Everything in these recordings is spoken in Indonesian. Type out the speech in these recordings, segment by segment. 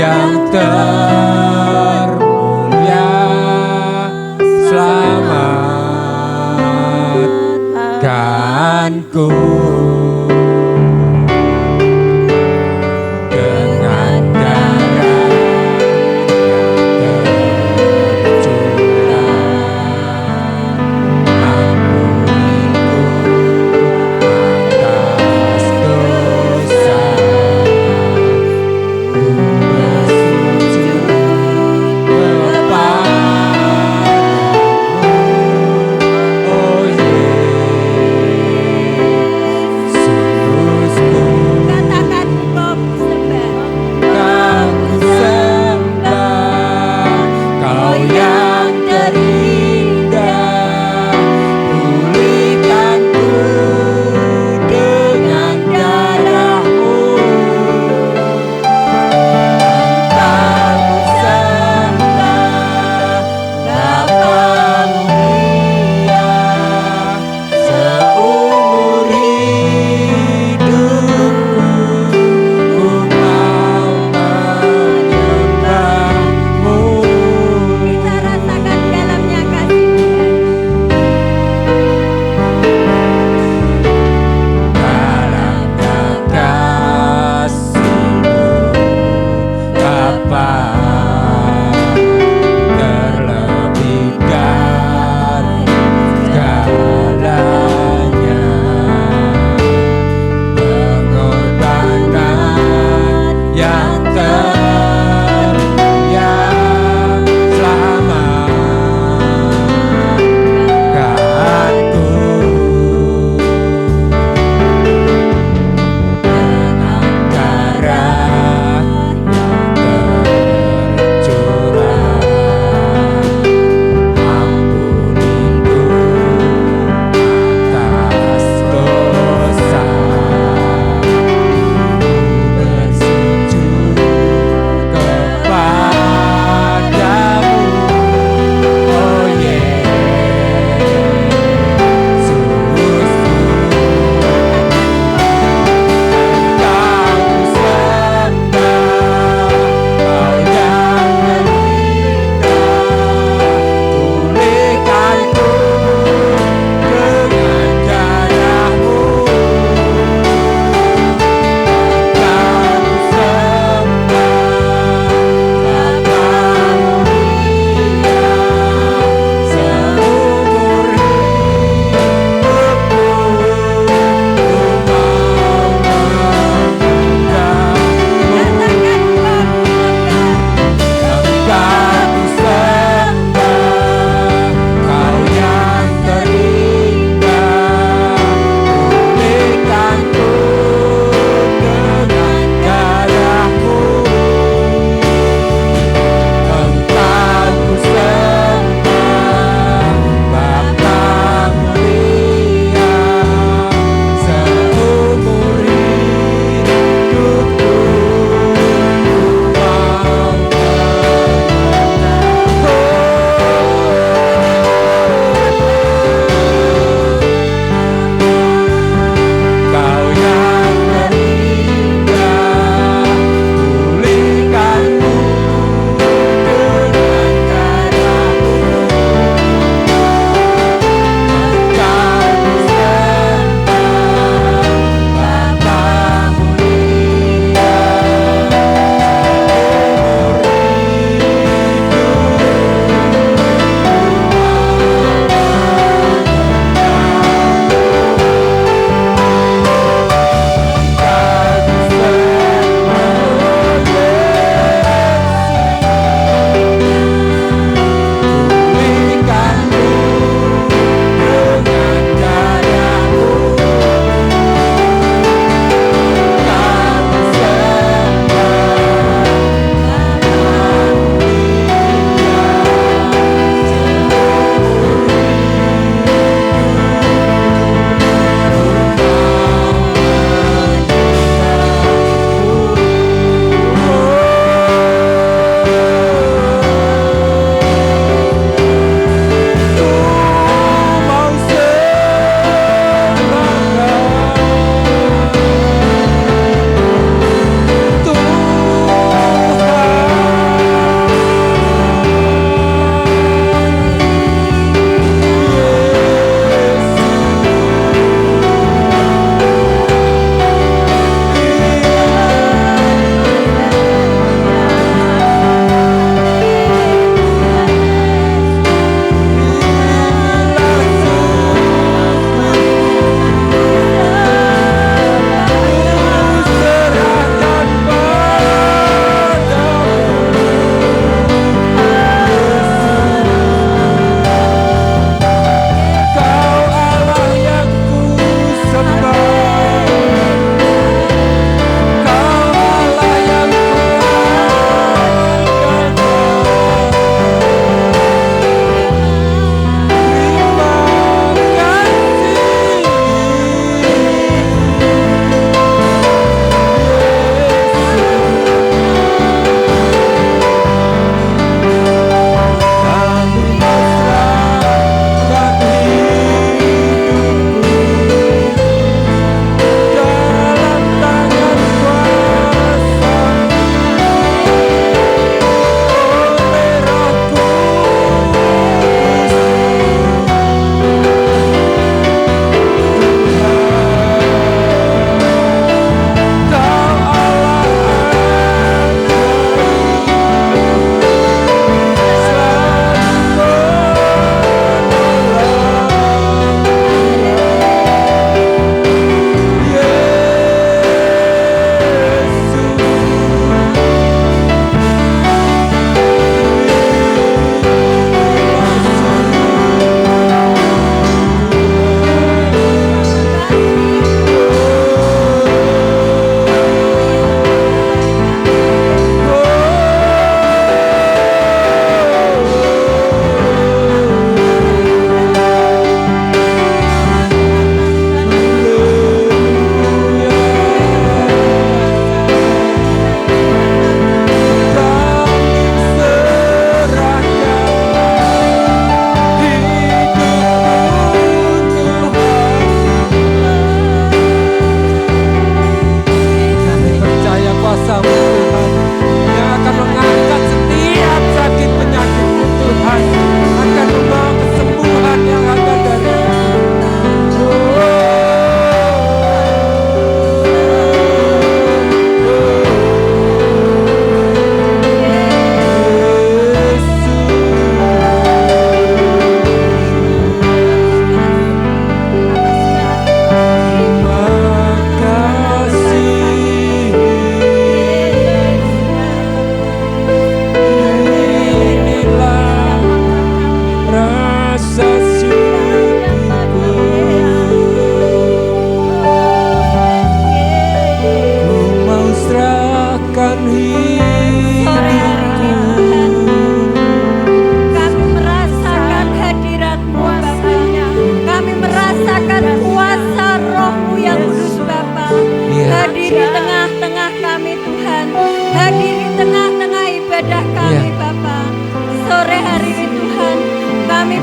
yang termulia, selamatkanku.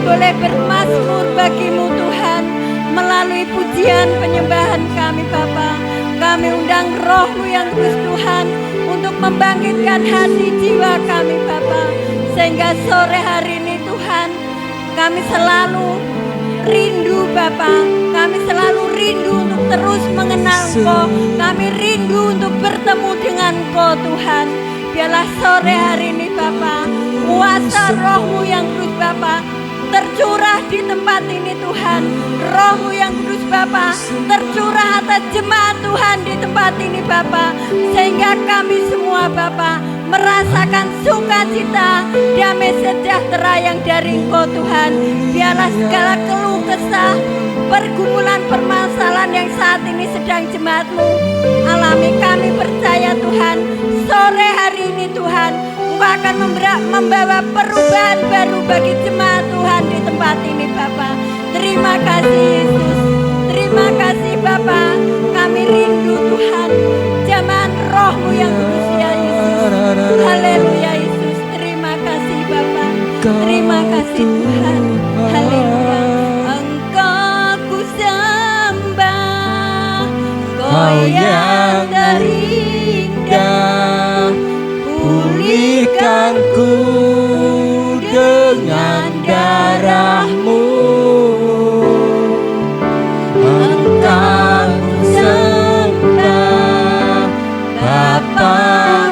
boleh bermazmur bagimu Tuhan. Melalui pujian penyembahan kami Bapa, kami undang roh-Mu yang kudus Tuhan untuk membangkitkan hati jiwa kami Bapa. Sehingga sore hari ini Tuhan, kami selalu rindu Bapa, kami selalu rindu untuk terus mengenal Engkau, kami rindu untuk bertemu dengan Engkau Tuhan. Biarlah sore hari ini Bapa, kuasa roh-Mu yang kudus Bapa tercurah di tempat ini Tuhan. Roh-Mu yang kudus Bapa tercurah atas jemaat Tuhan di tempat ini Bapa, sehingga kami semua Bapa merasakan sukacita, damai sejahtera yang dari Engkau Tuhan. Biarlah segala keluh kesah, pergumulan permasalahan yang saat ini sedang jemaat-Mu alami, kami percaya Tuhan, sore hari ini Tuhan Engkau akan membawa perubahan baru bagi jemaat Tuhan di tempat ini Bapa. Terima kasih Yesus, terima kasih Bapa. Kami rindu Tuhan zaman roh-Mu yang kudus ya Yesus. Haleluya Yesus, terima kasih Bapa, terima kasih Tuhan. Haleluya. Engkau ku sembah, Kau yang terindah, pulihkanku dengan darah-Mu. Engkau ku sembah, Bapa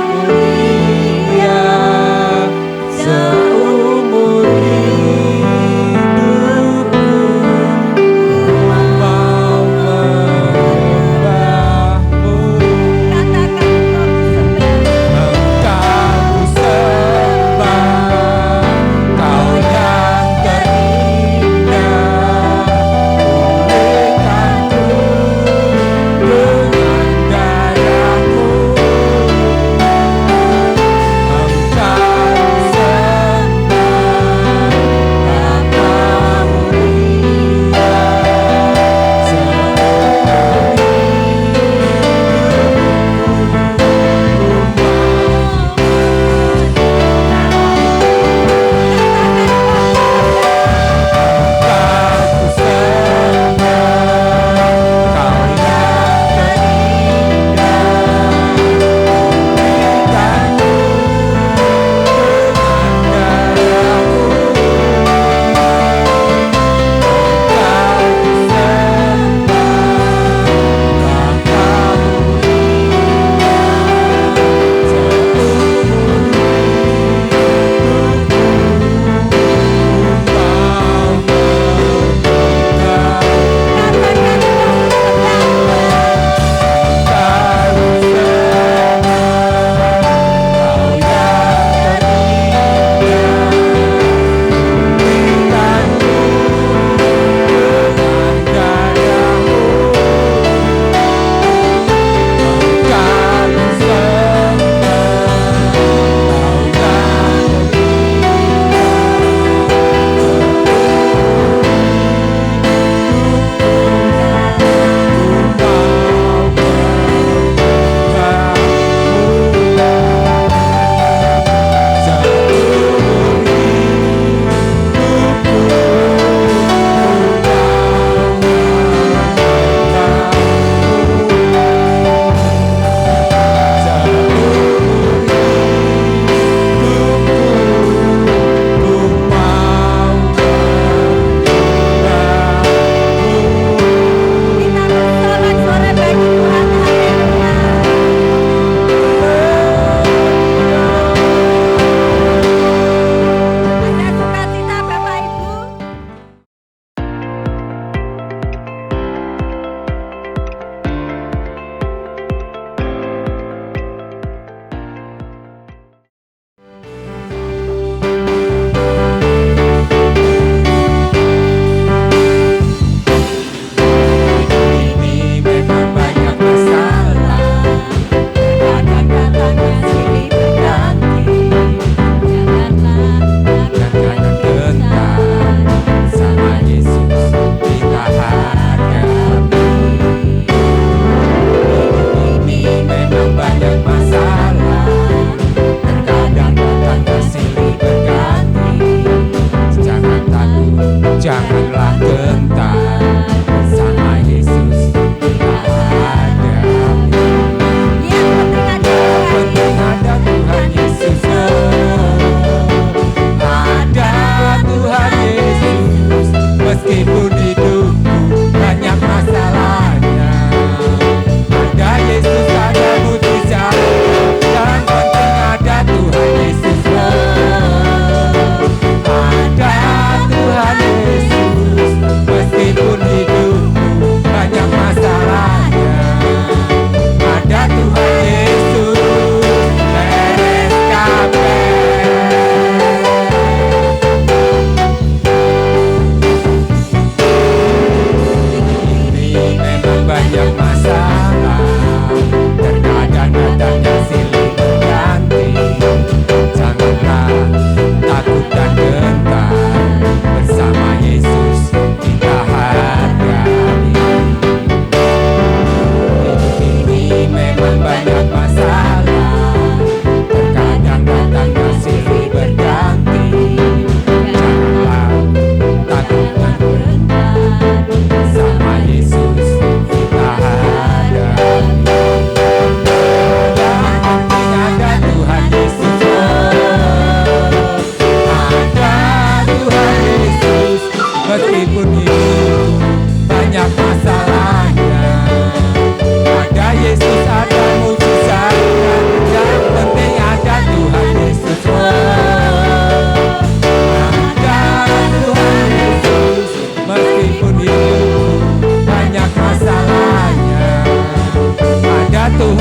mulia, seumur hidupku ku mau menyembah-Mu. Katakan engkau ku sembah,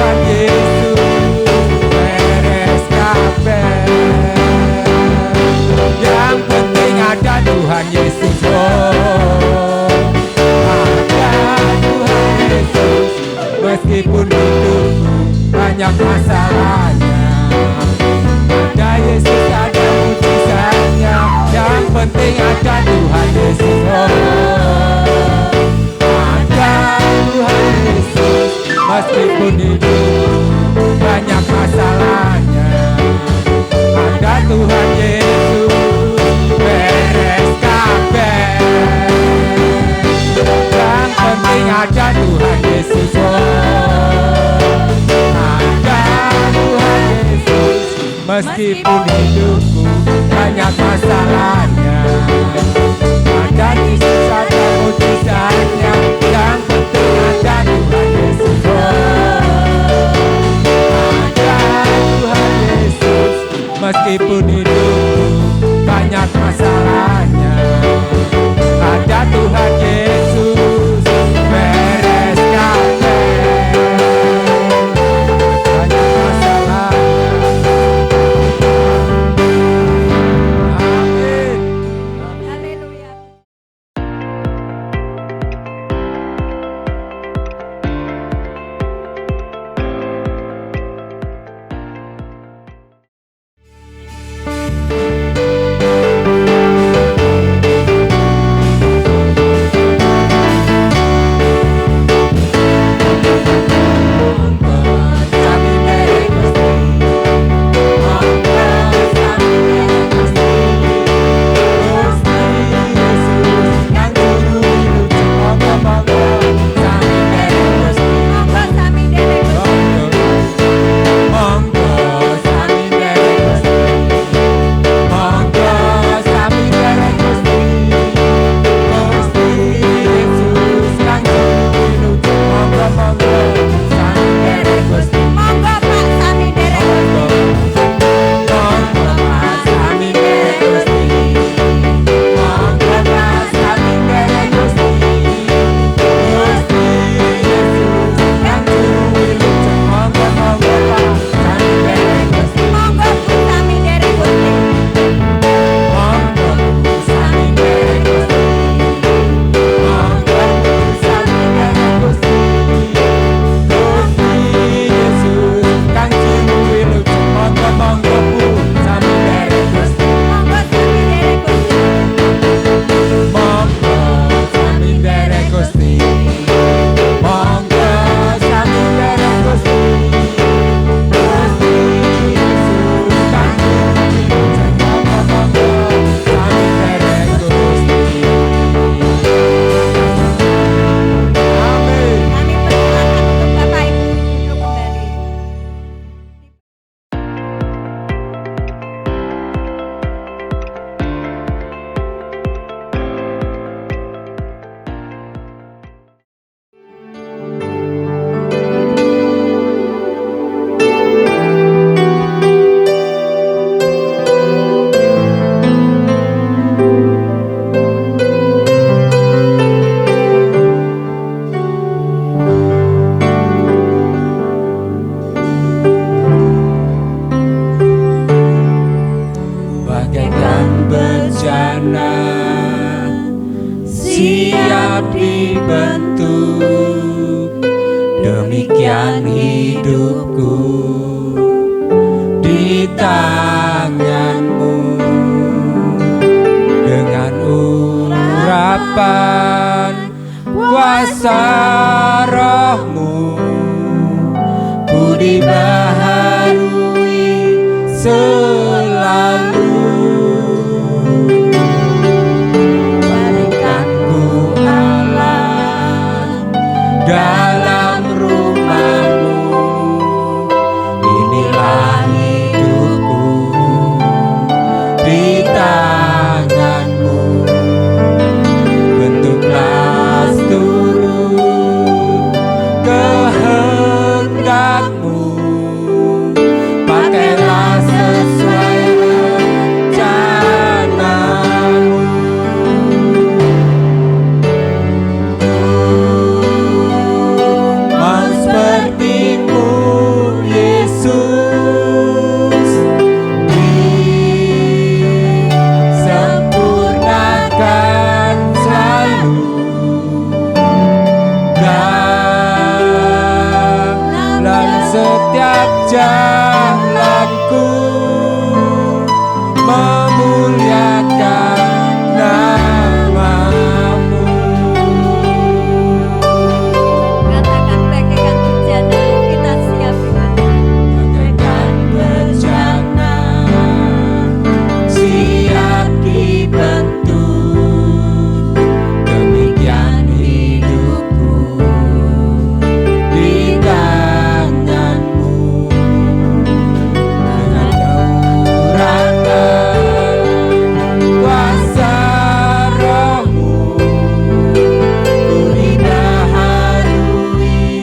Tuhan Yesus, beres kabeh. Yang penting ada Tuhan Yesus, oh, ada Tuhan Yesus. Meskipun hidupku banyak masalahnya, ada Yesus, ada mujizatnya. Yang penting ada Tuhan Yesus, oh, ada Tuhan Yesus. Meskipun hidupku banyak masalahnya, ada Tuhan Yesus, beres kabeh. Yang penting ada Tuhan Yesus, oh, ada Tuhan Yesus. Meskipun hidupku banyak masalahnya, ada Yesus, ada mujizatnya. Yang penting ada Tuhan Yesus, ada Tuhan Yesus. Meskipun hidupku banyak masalahnya, ada Tuhan Yesus, beres kabeh. Banyak masalah. Amin. Haleluya. siap dibentuk. Demikian hidupku di tanganmu, dengan urapan kuasa rohmu, ku dibaharui selalu. Berikanku Allah dalam rumahmu, inilah hidupku di tanganmu. Bentuklah seturut kehendakmu, pakailah sesuai setiap jalanku, memuliakan nama-Mu. Katakan bagaikan bejana, kita siap Tuhan. Bagaikan bejana, siap dibentuk, demikian hidupku di tangan-Mu. Dengan dauratan kuasa Roh-Mu, ku dibaharui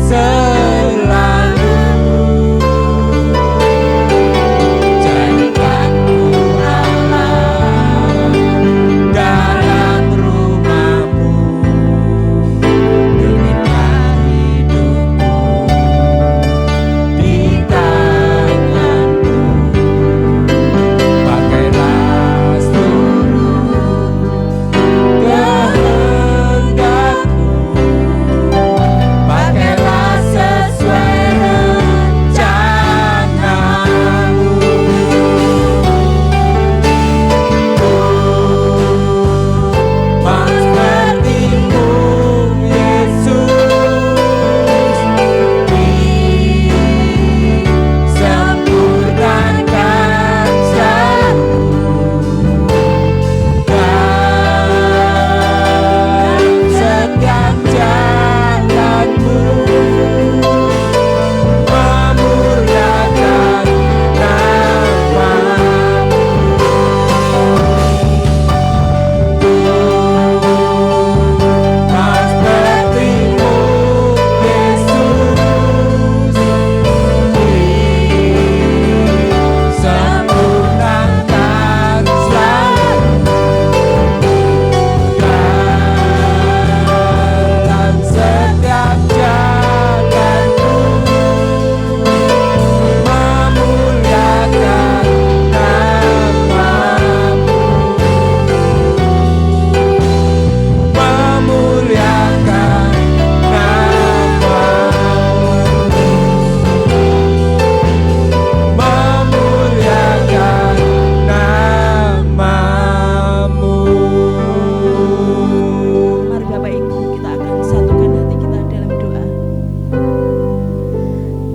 selalu. Jadikan ku Allah dalam rumah-Mu, demikian hidupku di tangan-Mu. Pakailah seluruh kehendak-Mu, pakailah sesuai rencana-Mu. Mau seperti-Mu, Yesus, disempurnakan selalu dalam setiap jalan-Mu, memuliakan nama-Mu. Mau seperti-Mu, Yesus, disempurnakan selalu dalam setiap jalan-Mu, memuliakan nama-Mu, memuliakan nama-Mu. Mari Bapak Ibu, kita akan satukan hati kita dalam doa.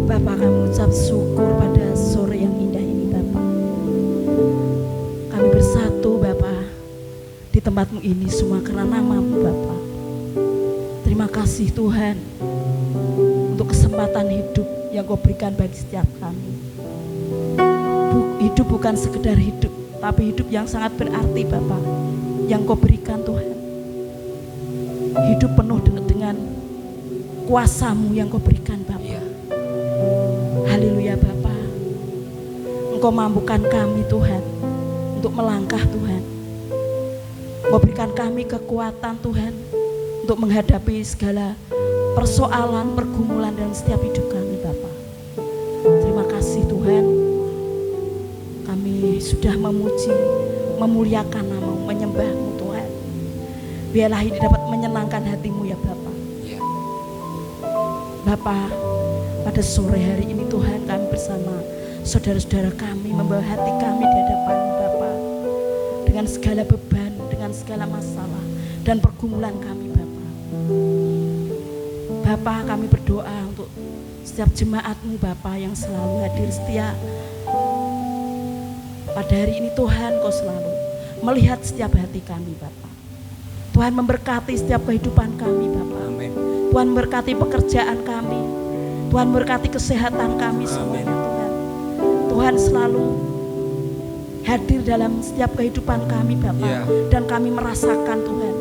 Bapak, kami ucap syukur pada sore yang indah ini Bapak. Kami bersatu Bapak di tempat-Mu ini semua karena nama-Mu Bapak. Terima kasih Tuhan untuk kesempatan hidup yang Kau berikan bagi setiap kami. Hidup bukan sekedar hidup, tapi hidup yang sangat berarti Bapak yang Kau berikan Tuhan. Hidup penuh dengan kuasa-Mu yang Kau berikan Bapak. Haleluya Bapak. Engkau mampukan kami Tuhan untuk melangkah Tuhan. Engkau berikan kami kekuatan Tuhan untuk menghadapi segala persoalan, pergumulan dalam setiap hidup kami Bapak. Terima kasih Tuhan. Kami sudah memuji, memuliakan nama-Mu, menyembah-Mu Tuhan. Biarlah ini dapat menyenangkan hati-Mu ya Bapak. Bapak, pada sore hari ini Tuhan, kami bersama saudara-saudara kami membawa hati kami di hadapan-Mu Bapak, dengan segala beban, dengan segala masalah dan pergumulan kami Bapak. Bapak, kami berdoa untuk setiap jemaat-Mu Bapak yang selalu hadir setia. Pada hari ini Tuhan, Kau selalu melihat setiap hati kami Bapak. Tuhan memberkati setiap kehidupan kami Bapak. Amin. Tuhan memberkati pekerjaan kami. Tuhan memberkati kesehatan kami semuanya Tuhan. Tuhan selalu hadir dalam setiap kehidupan kami Bapak. Dan kami merasakan Tuhan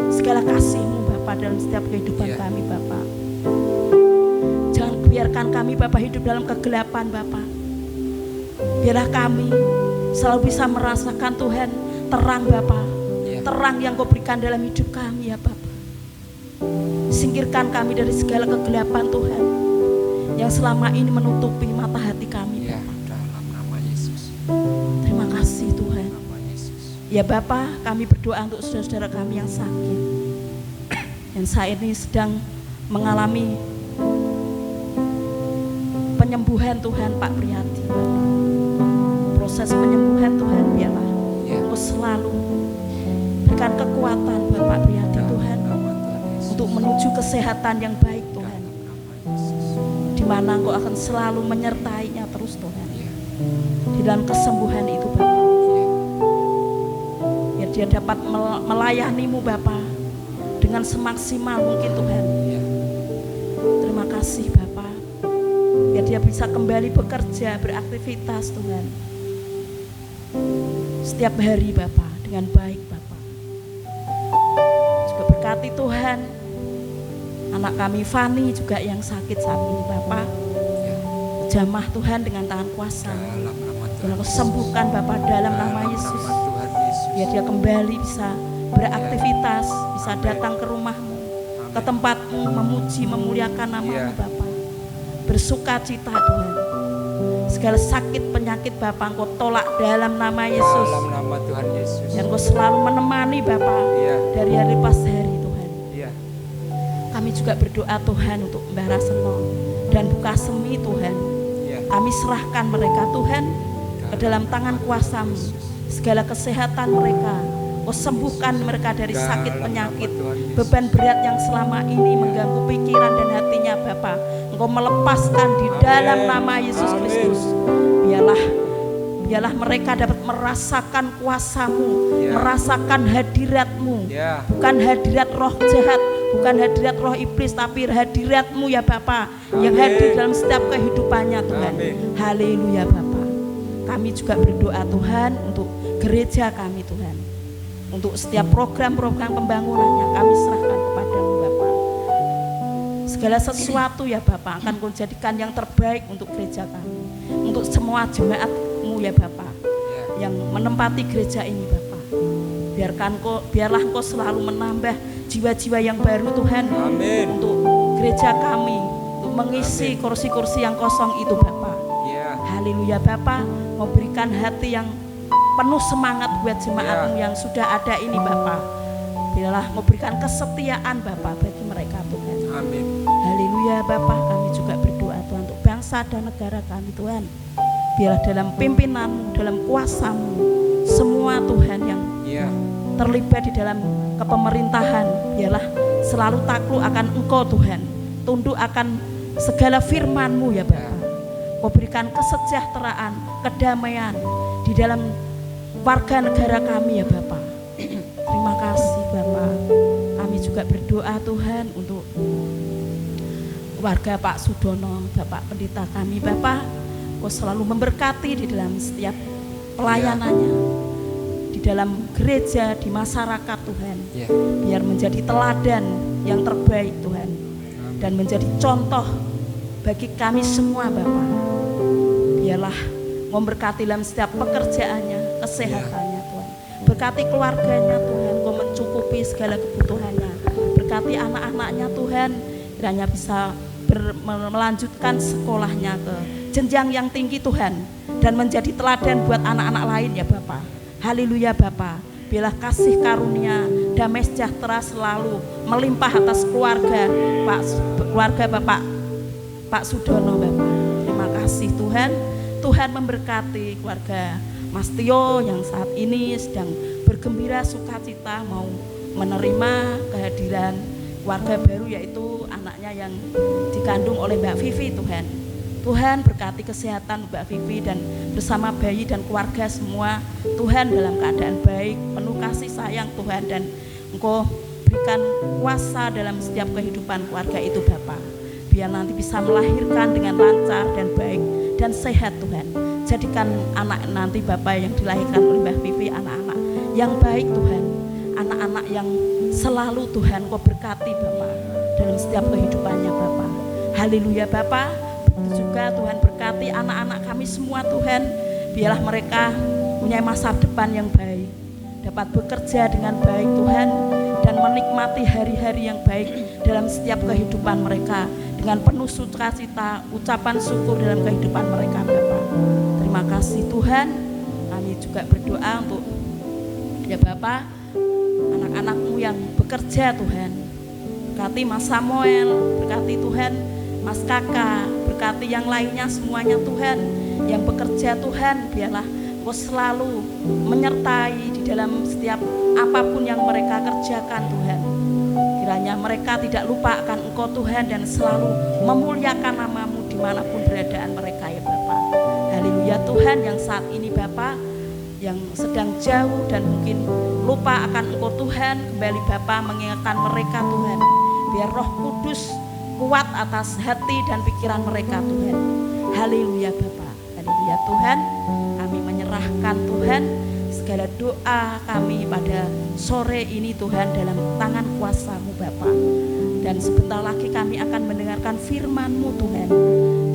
segala kasih-Mu Bapak dalam setiap kehidupan kami Bapak. Jangan biarkan kami Bapak hidup dalam kegelapan Bapak. Biarlah kami selalu bisa merasakan Tuhan terang Bapak. Terang yang Kau berikan dalam hidup kami ya Bapak. Singkirkan kami dari segala kegelapan Tuhan yang selama ini menutupi mata hati kami Bapak. Dalam nama Yesus. Terima kasih Tuhan. Nama Yesus. Ya Bapak, kami berdoa untuk saudara-saudara kami yang sakit, yang saat ini sedang mengalami penyembuhan Tuhan Pak Priyadi Bapak. Proses penyembuhan Tuhan biarlah Engkau selalu berikan kekuatan buat Pak Priyadi Tuhan untuk menuju kesehatan yang baik Tuhan, di mana Engkau akan selalu menyertainya terus Tuhan di dalam kesembuhan itu Bapak. Biar dia dapat melayani-Mu Bapak dengan semaksimal mungkin Tuhan. Terima kasih Bapak. Biar dia bisa kembali bekerja, beraktivitas Tuhan setiap hari Bapak dengan baik Bapak. Juga berkati Tuhan anak kami Fani juga yang sakit saat ini Bapak. Jamah Tuhan dengan tangan kuasa. Tolong sembuhkan Bapak dalam nama Yesus. Biar dia kembali bisa beraktivitas, bisa datang ke rumah-Mu, ke tempat-Mu, memuji, memuliakan nama-Mu Bapak. Bersuka cita Tuhan. Segala sakit penyakit Bapak Engkau tolak dalam nama Yesus. Dalam nama Tuhan Yesus. Dan Engkau selalu menemani Bapak dari hari pas hari Tuhan. Kami juga berdoa Tuhan untuk Mbah Raseno dan Buka Semi Tuhan. Kami serahkan mereka Tuhan ke dalam tangan kuasa-Mu. Segala kesehatan mereka, Engkau sembuhkan mereka dari sakit penyakit, beban berat yang selama ini mengganggu pikiran dan hatinya Bapa. Engkau melepaskan di dalam nama Yesus Kristus. Biarlah mereka dapat merasakan kuasa-Mu, merasakan hadirat-Mu, bukan hadirat roh jahat, bukan hadirat roh iblis, tapi hadirat-Mu ya Bapa, yang hadir dalam setiap kehidupannya Tuhan. Haleluya Bapa. Kami juga berdoa Tuhan untuk gereja kami Tuhan, untuk setiap program-program pembangunannya kami serahkan kepada-Mu Bapa. Segala sesuatu ya Bapa akan Kau jadikan yang terbaik untuk gereja kami, untuk semua jemaat-Mu ya Bapa yang menempati gereja ini Bapa. Biarlah Engkau selalu menambah jiwa-jiwa yang baru Tuhan. Untuk gereja kami, untuk mengisi kursi-kursi yang kosong itu Bapa. Haleluya Bapa, mau berikan hati yang penuh semangat buat jemaat-Mu yang sudah ada ini Bapa. Biarlah mau berikan kesetiaan Bapa bagi mereka Tuhan. Haleluya Bapa, kami juga berdoa Tuhan untuk bangsa dan negara kami Tuhan. Biarlah dalam pimpinan-Mu, dalam kuasa-Mu, semua Tuhan yang terlibat di dalam kepemerintahan, biarlah selalu takluk akan Engkau Tuhan, tunduk akan segala firman-Mu ya Bapa. Kau berikan kesejahteraan, kedamaian di dalam warga negara kami ya Bapa. Terima kasih Bapa. Kami juga berdoa Tuhan untuk warga Pak Sudono, Bapak Pendeta kami Bapa. Kau selalu memberkati di dalam setiap pelayanannya, di dalam gereja, di masyarakat Tuhan. Biar menjadi teladan yang terbaik Tuhan, dan menjadi contoh bagi kami semua Bapa. Biarlah memberkati dalam setiap pekerjaannya, kesehatannya Tuhan. Berkati keluarganya Tuhan, Kau mencukupi segala kebutuhannya. Berkati anak-anaknya Tuhan, kiranya bisa melanjutkan sekolahnya ke jenjang yang tinggi Tuhan, dan menjadi teladan buat anak-anak lain ya Bapa. Haleluya Bapa. Biarlah kasih karunia, damai sejahtera selalu melimpah atas keluarga Bapak Pak Sudono Bapak. Terima kasih Tuhan. Tuhan memberkati keluarga Mas Tio yang saat ini sedang bergembira sukacita mau menerima kehadiran keluarga baru, yaitu anaknya yang dikandung oleh Mbak Vivi Tuhan. Tuhan berkati kesehatan Mbak Vivi dan bersama bayi dan keluarga semua Tuhan dalam keadaan baik, penuh kasih sayang Tuhan, dan Engkau berikan kuasa dalam setiap kehidupan keluarga itu Bapa. Biar nanti bisa melahirkan dengan lancar dan baik dan sehat Tuhan. Jadikan anak nanti Bapak yang dilahirkan oleh Mbak Vivi anak-anak yang baik Tuhan, anak-anak yang selalu Tuhan Kau berkati Bapak dalam setiap kehidupannya Bapak. Haleluya Bapak. Begitu juga Tuhan berkati anak-anak kami semua Tuhan. Biarlah mereka punya masa depan yang baik, dapat bekerja dengan baik Tuhan, dan menikmati hari-hari yang baik dalam setiap kehidupan mereka dengan penuh sukacita, ucapan syukur dalam kehidupan mereka Bapak. Terima kasih Tuhan. Kami juga berdoa untuk ya Bapak, anak-anak-Mu yang bekerja Tuhan. Berkati Mas Samuel, berkati Tuhan Mas Kakak, berkati yang lainnya semuanya Tuhan, yang bekerja Tuhan, biarlah Engkau selalu menyertai di dalam setiap apapun yang mereka kerjakan Tuhan. Kiranya mereka tidak lupakan Engkau Tuhan dan selalu memuliakan nama-Mu dimanapun beradaan mereka ya Bapa. Haleluya Tuhan, yang saat ini Bapa yang sedang jauh dan mungkin lupa akan Engkau Tuhan, kembali Bapa mengingatkan mereka Tuhan. Biar Roh Kudus kuat atas hati dan pikiran mereka Tuhan. Haleluya Bapa. Haleluya Tuhan, kami menyerahkan Tuhan segala doa kami pada sore ini Tuhan dalam tangan kuasa-Mu Bapa. Dan sebentar lagi kami akan mendengarkan firman-Mu Tuhan.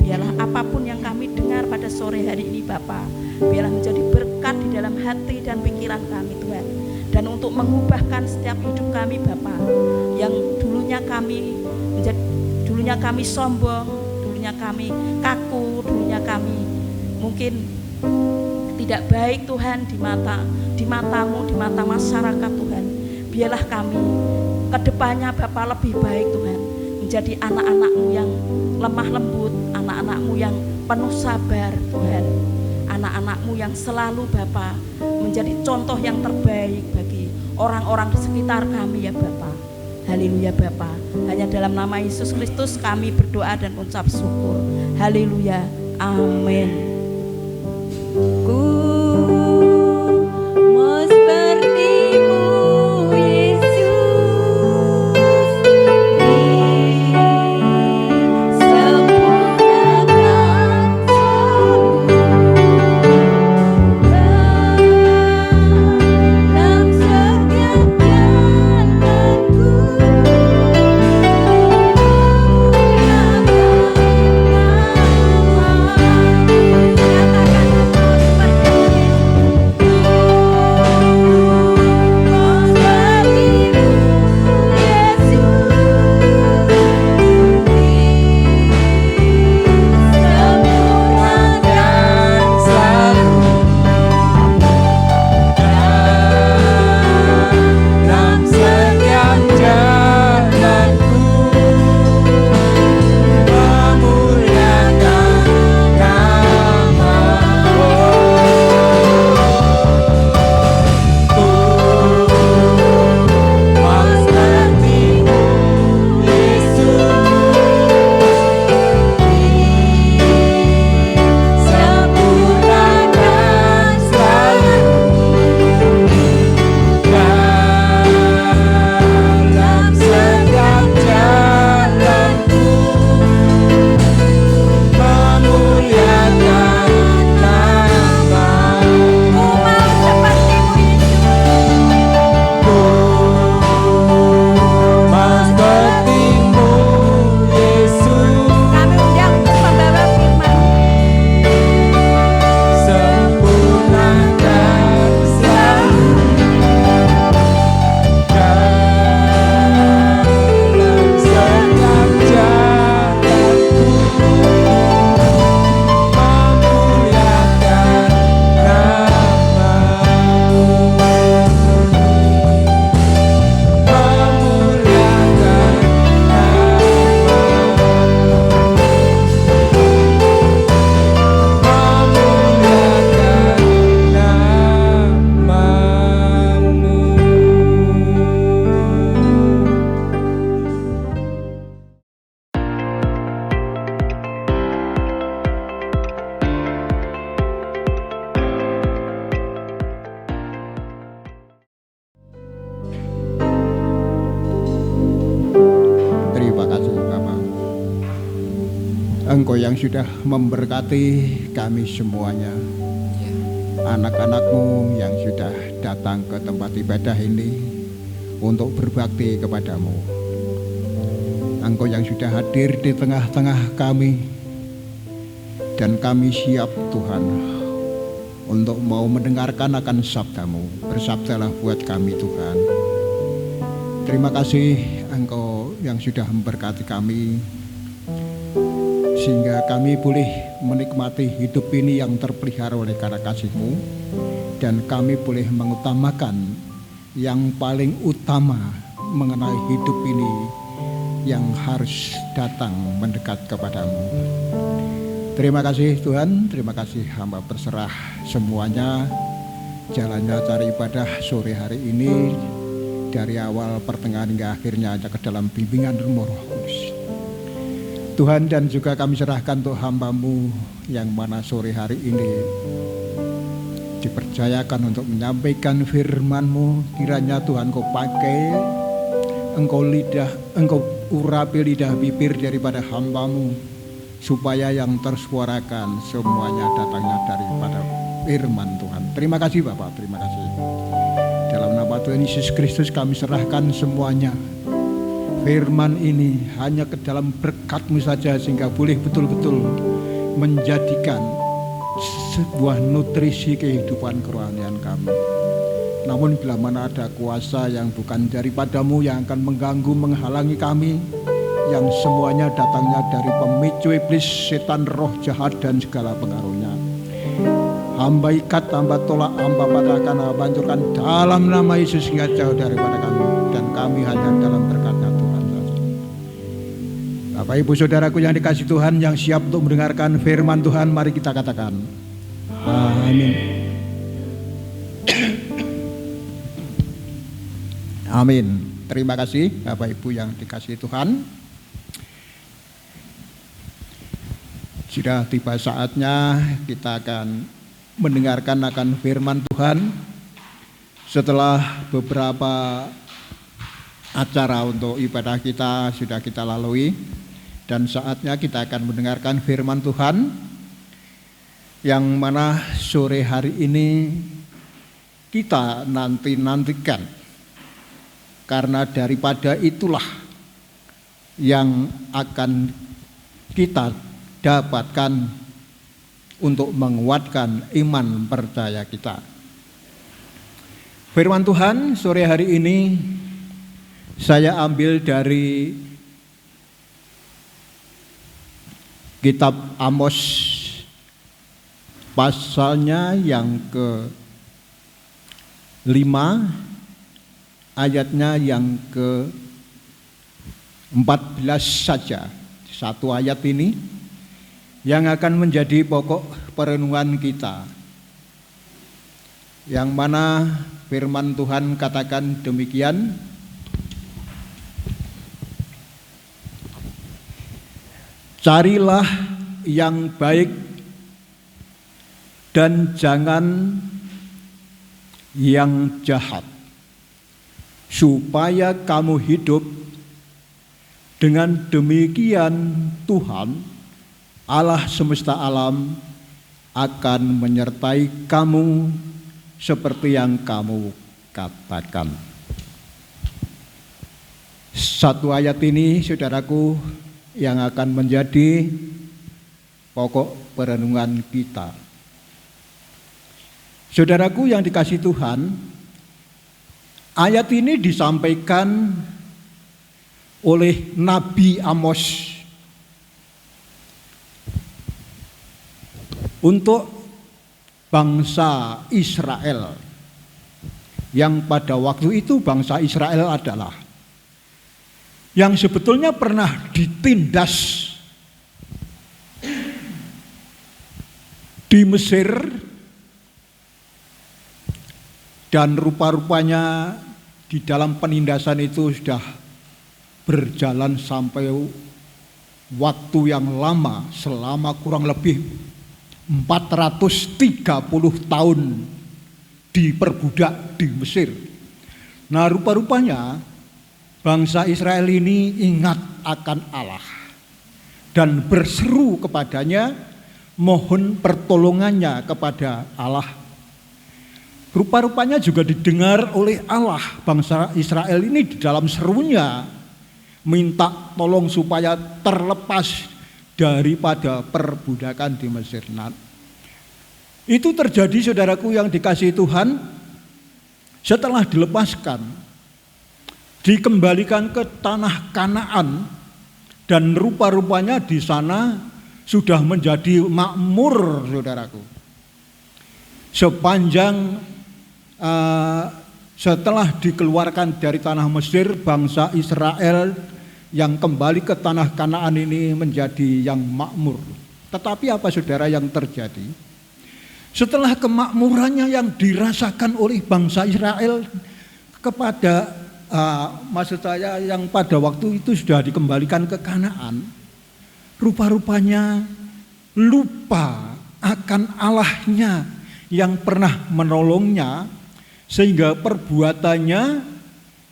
Biarlah apapun yang kami dengar pada sore hari ini Bapa, biarlah menjadi berkat di dalam hati dan pikiran kami Tuhan. Dan untuk mengubahkan setiap hidup kami Bapa, yang dulunya kami sombong, dulunya kami kaku, dulunya kami mungkin tidak baik Tuhan di mata-Mu, di mata masyarakat Tuhan. Biarlah kami kedepannya Bapa lebih baik Tuhan, menjadi anak-anak-Mu yang lemah lembut, anak-anak-Mu yang penuh sabar Tuhan, anak-anak-Mu yang selalu Bapa menjadi contoh yang terbaik bagi orang-orang di sekitar kami ya Bapa. Haleluya Bapa, hanya dalam nama Yesus Kristus kami berdoa dan ucap syukur. Haleluya, amin. Ku mau seperti-Mu Yesus, disempurnakan dalam setiap jalanku. Engkau yang sudah memberkati kami semuanya, anak-anak-Mu yang sudah datang ke tempat ibadah ini untuk berbakti kepadamu. Engkau yang sudah hadir di tengah-tengah kami, dan kami siap Tuhan untuk mau mendengarkan akan sabda-Mu. Bersabdalah buat kami Tuhan. Terima kasih Engkau yang sudah memberkati kami, sehingga kami boleh menikmati hidup ini yang terpelihara oleh karena kasih-Mu, dan kami boleh mengutamakan yang paling utama mengenai hidup ini yang harus datang mendekat kepadamu. Terima kasih Tuhan, terima kasih hamba berserah semuanya jalannya cari ibadah sore hari ini dari awal pertengahan hingga akhirnya ke dalam bimbingan Roh Kudus. Tuhan, dan juga kami serahkan untuk hamba-Mu yang mana sore hari ini dipercayakan untuk menyampaikan firman-Mu. Kiranya Tuhan Kau pakai, Engkau urapi lidah bibir daripada hamba-Mu, supaya yang tersuarakan semuanya datangnya daripada firman Tuhan. Terima kasih Bapak, terima kasih. Dalam nama Tuhan Yesus Kristus kami serahkan semuanya. Firman ini hanya ke dalam berkat-Mu saja, sehingga boleh betul-betul menjadikan sebuah nutrisi kehidupan kerohanian kami. Namun bila mana ada kuasa yang bukan daripada-Mu yang akan mengganggu, menghalangi kami, yang semuanya datangnya dari pemicu iblis, setan, roh jahat dan segala pengaruhnya, hamba ikat, hamba tolak, hamba patahkan, hamba hancurkan dalam nama Yesus hingga jauh daripada kami, dan kami hanya dalam berkat-Nya Tuhan saja. Bapak Ibu Saudaraku yang dikasihi Tuhan, yang siap untuk mendengarkan firman Tuhan, mari kita katakan amin. Amin. Terima kasih Bapak Ibu yang dikasihi Tuhan. Sudah tiba saatnya kita akan mendengarkan akan firman Tuhan. Setelah beberapa acara untuk ibadah kita sudah kita lalui, dan saatnya kita akan mendengarkan firman Tuhan yang mana sore hari ini kita nantikan, karena daripada itulah yang akan kita dapatkan untuk menguatkan iman percaya kita. Firman Tuhan sore hari ini saya ambil dari kitab Amos, pasalnya yang ke-5, ayatnya yang ke-14 saja. Satu ayat ini yang akan menjadi pokok perenungan kita, yang mana firman Tuhan katakan demikian. Carilah yang baik dan jangan yang jahat, supaya kamu hidup. Dengan demikian Tuhan Allah semesta alam akan menyertai kamu seperti yang kamu katakan. Satu ayat ini saudaraku yang akan menjadi pokok perenungan kita. Saudaraku yang dikasihi Tuhan, ayat ini disampaikan oleh Nabi Amos untuk bangsa Israel, yang pada waktu itu bangsa Israel adalah yang sebetulnya pernah ditindas di Mesir, dan rupa-rupanya di dalam penindasan itu sudah berjalan sampai waktu yang lama, selama kurang lebih 430 tahun diperbudak di Mesir. Nah, rupa-rupanya bangsa Israel ini ingat akan Allah dan berseru kepadanya, mohon pertolongannya kepada Allah. Rupa-rupanya juga didengar oleh Allah. Bangsa Israel ini di dalam serunya minta tolong supaya terlepas daripada perbudakan di Mesir. Nah, itu terjadi saudaraku yang dikasihi Tuhan. Setelah dilepaskan, dikembalikan ke tanah Kanaan, dan rupa-rupanya di sana sudah menjadi makmur saudaraku. Sepanjang setelah dikeluarkan dari tanah Mesir, bangsa Israel yang kembali ke tanah Kanaan ini menjadi yang makmur. Tetapi apa saudara yang terjadi? Setelah kemakmurannya yang dirasakan oleh bangsa Israel kepada maksud saya yang pada waktu itu sudah dikembalikan ke Kanaan, rupa-rupanya lupa akan Allahnya yang pernah menolongnya, sehingga perbuatannya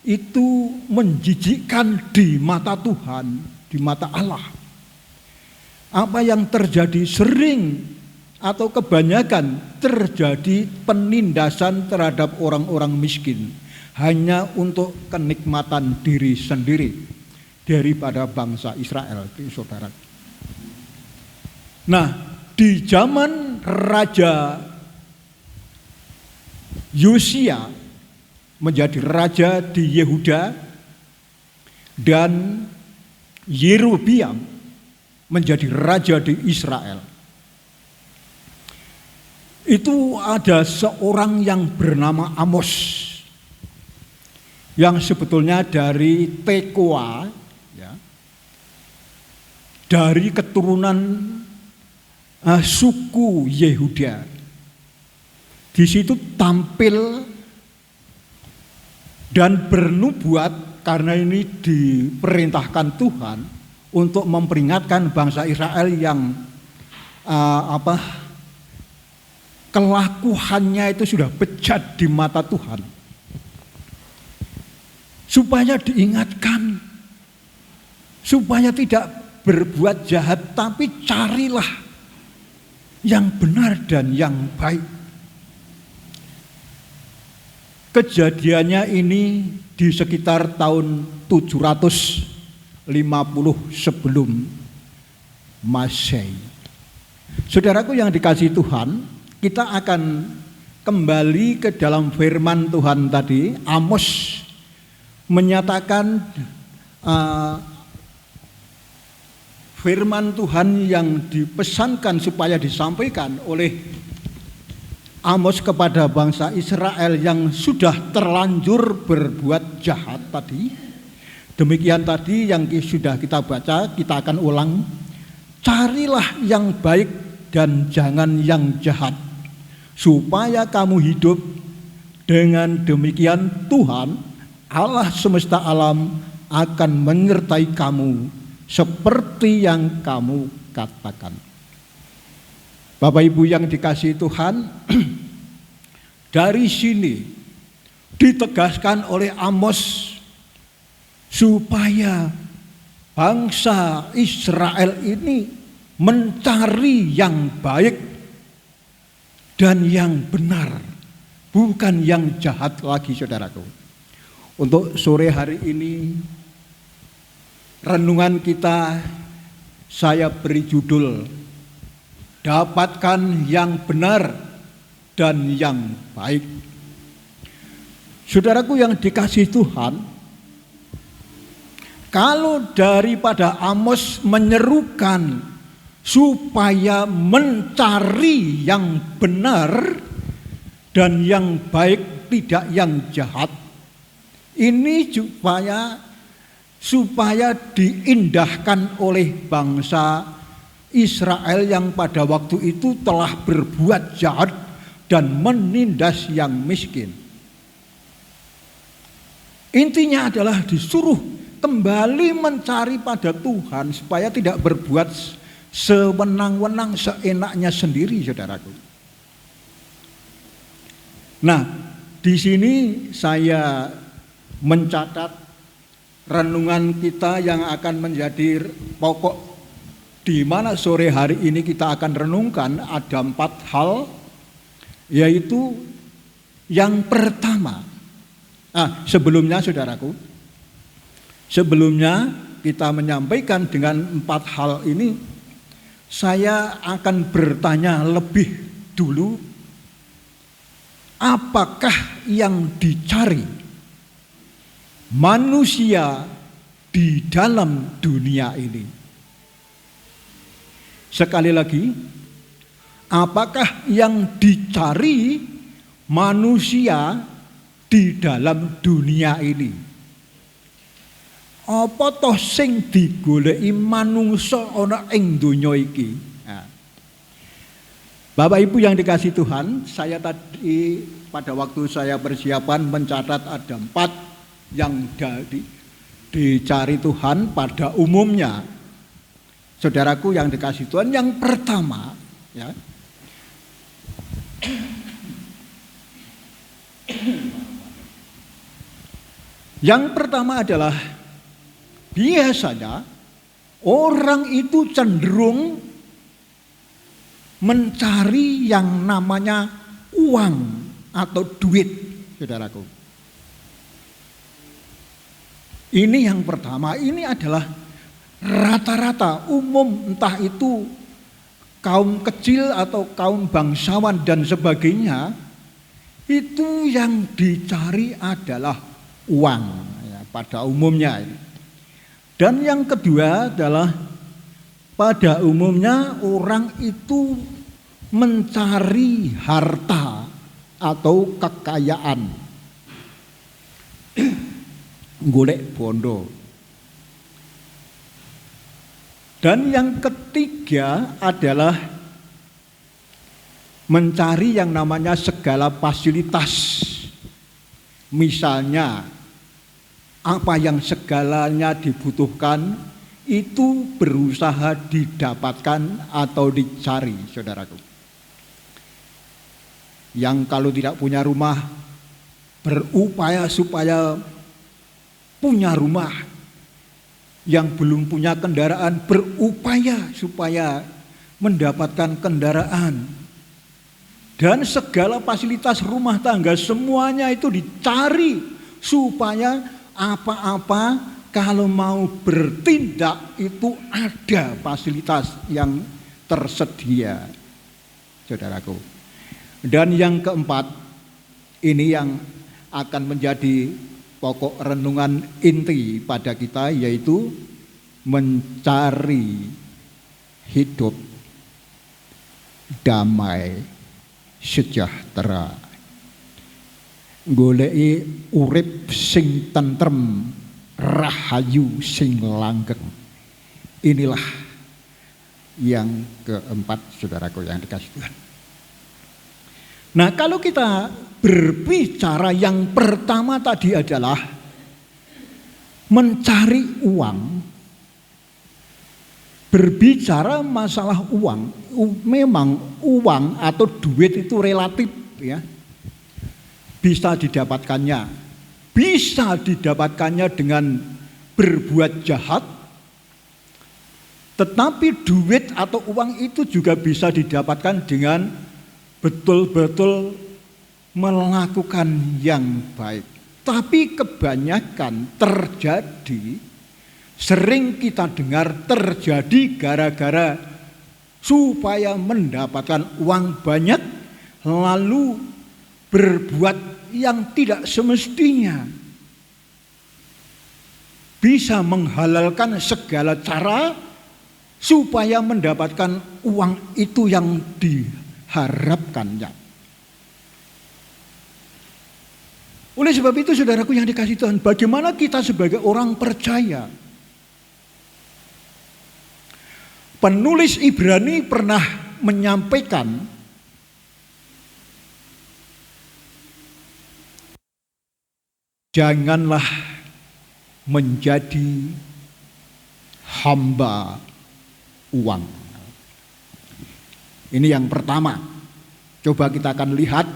itu menjijikkan di mata Tuhan, di mata Allah. Apa yang terjadi sering atau kebanyakan terjadi penindasan terhadap orang-orang miskin hanya untuk kenikmatan diri sendiri daripada bangsa Israel, saudara. Nah, di zaman Raja Yosia menjadi raja di Yehuda dan Yerobeam menjadi raja di Israel. Itu ada seorang yang bernama Amos, yang sebetulnya dari Tekoa, ya, dari keturunan suku Yehuda. Di situ tampil dan bernubuat karena ini diperintahkan Tuhan untuk memperingatkan bangsa Israel yang kelakuannya itu sudah bejat di mata Tuhan, supaya diingatkan supaya tidak berbuat jahat, tapi carilah yang benar dan yang baik. Kejadiannya ini di sekitar tahun 750 sebelum Masehi. Saudaraku yang dikasihi Tuhan, kita akan kembali ke dalam firman Tuhan tadi. Amos menyatakan firman Tuhan yang dipesankan supaya disampaikan oleh Amos kepada bangsa Israel yang sudah terlanjur berbuat jahat tadi. Demikian tadi yang sudah kita baca, kita akan ulang. Carilah yang baik dan jangan yang jahat, supaya kamu hidup. Dengan demikian Tuhan Allah semesta alam akan menyertai kamu seperti yang kamu katakan. Bapak Ibu yang dikasihi Tuhan, dari sini ditegaskan oleh Amos supaya bangsa Israel ini mencari yang baik dan yang benar, bukan yang jahat lagi, saudaraku. Untuk sore hari ini renungan kita saya beri judul dapatkan yang benar dan yang baik. Saudaraku yang dikasihi Tuhan, kalau daripada Amos menyerukan supaya mencari yang benar dan yang baik, tidak yang jahat, ini supaya diindahkan oleh bangsa Israel yang pada waktu itu telah berbuat jahat dan menindas yang miskin. Intinya adalah disuruh kembali mencari pada Tuhan supaya tidak berbuat sewenang-wenang, seenaknya sendiri, saudaraku. Nah, di sini saya mencatat renungan kita yang akan menjadi pokok di mana sore hari ini kita akan renungkan. Ada 4 hal, yaitu yang pertama. Sebelumnya saudaraku, sebelumnya kita menyampaikan dengan 4 hal ini, saya akan bertanya lebih dulu, apakah yang dicari manusia di dalam dunia ini? Sekali lagi, apakah yang dicari manusia di dalam dunia ini? Apa toh sing digoleki manungsa ana ing donya iki? Nah, Bapak Ibu yang dikasih Tuhan, saya tadi pada waktu saya persiapan mencatat ada 4 yang dicari Tuhan pada umumnya. Saudaraku yang dikasih Tuhan, yang pertama ya, yang pertama adalah biasanya orang itu cenderung mencari yang namanya uang atau duit, saudaraku. Ini yang pertama, ini adalah rata-rata umum, entah itu kaum kecil atau kaum bangsawan dan sebagainya, itu yang dicari adalah uang ya, pada umumnya. Dan yang kedua adalah pada umumnya orang itu mencari harta atau kekayaan, golek bondo. Dan yang ketiga adalah mencari yang namanya segala fasilitas. Misalnya apa yang segalanya dibutuhkan itu berusaha didapatkan atau dicari, saudaraku. Yang kalau tidak punya rumah berupaya supaya punya rumah. Yang belum punya kendaraan berupaya supaya mendapatkan kendaraan. Dan segala fasilitas rumah tangga semuanya itu dicari supaya apa-apa kalau mau bertindak itu ada fasilitas yang tersedia, saudaraku. Dan yang keempat, ini yang akan menjadi pokok renungan inti pada kita, yaitu mencari hidup damai sejahtera. Goleki urip sing tentrem, rahayu sing langgeng. Inilah yang keempat, saudaraku yang dikasih Tuhan. Nah, kalau kita berbicara yang pertama tadi adalah mencari uang, berbicara masalah uang, memang uang atau duit itu relatif ya. Bisa didapatkannya dengan berbuat jahat, tetapi duit atau uang itu juga bisa didapatkan dengan betul-betul melakukan yang baik. Tapi kebanyakan terjadi, sering kita dengar terjadi gara-gara supaya mendapatkan uang banyak lalu berbuat yang tidak semestinya, bisa menghalalkan segala cara supaya mendapatkan uang itu yang diharapkannya. Oleh sebab itu, saudaraku yang dikasihi Tuhan, bagaimana kita sebagai orang percaya? Penulis Ibrani pernah menyampaikan janganlah menjadi hamba uang. Ini yang pertama. Coba kita akan lihat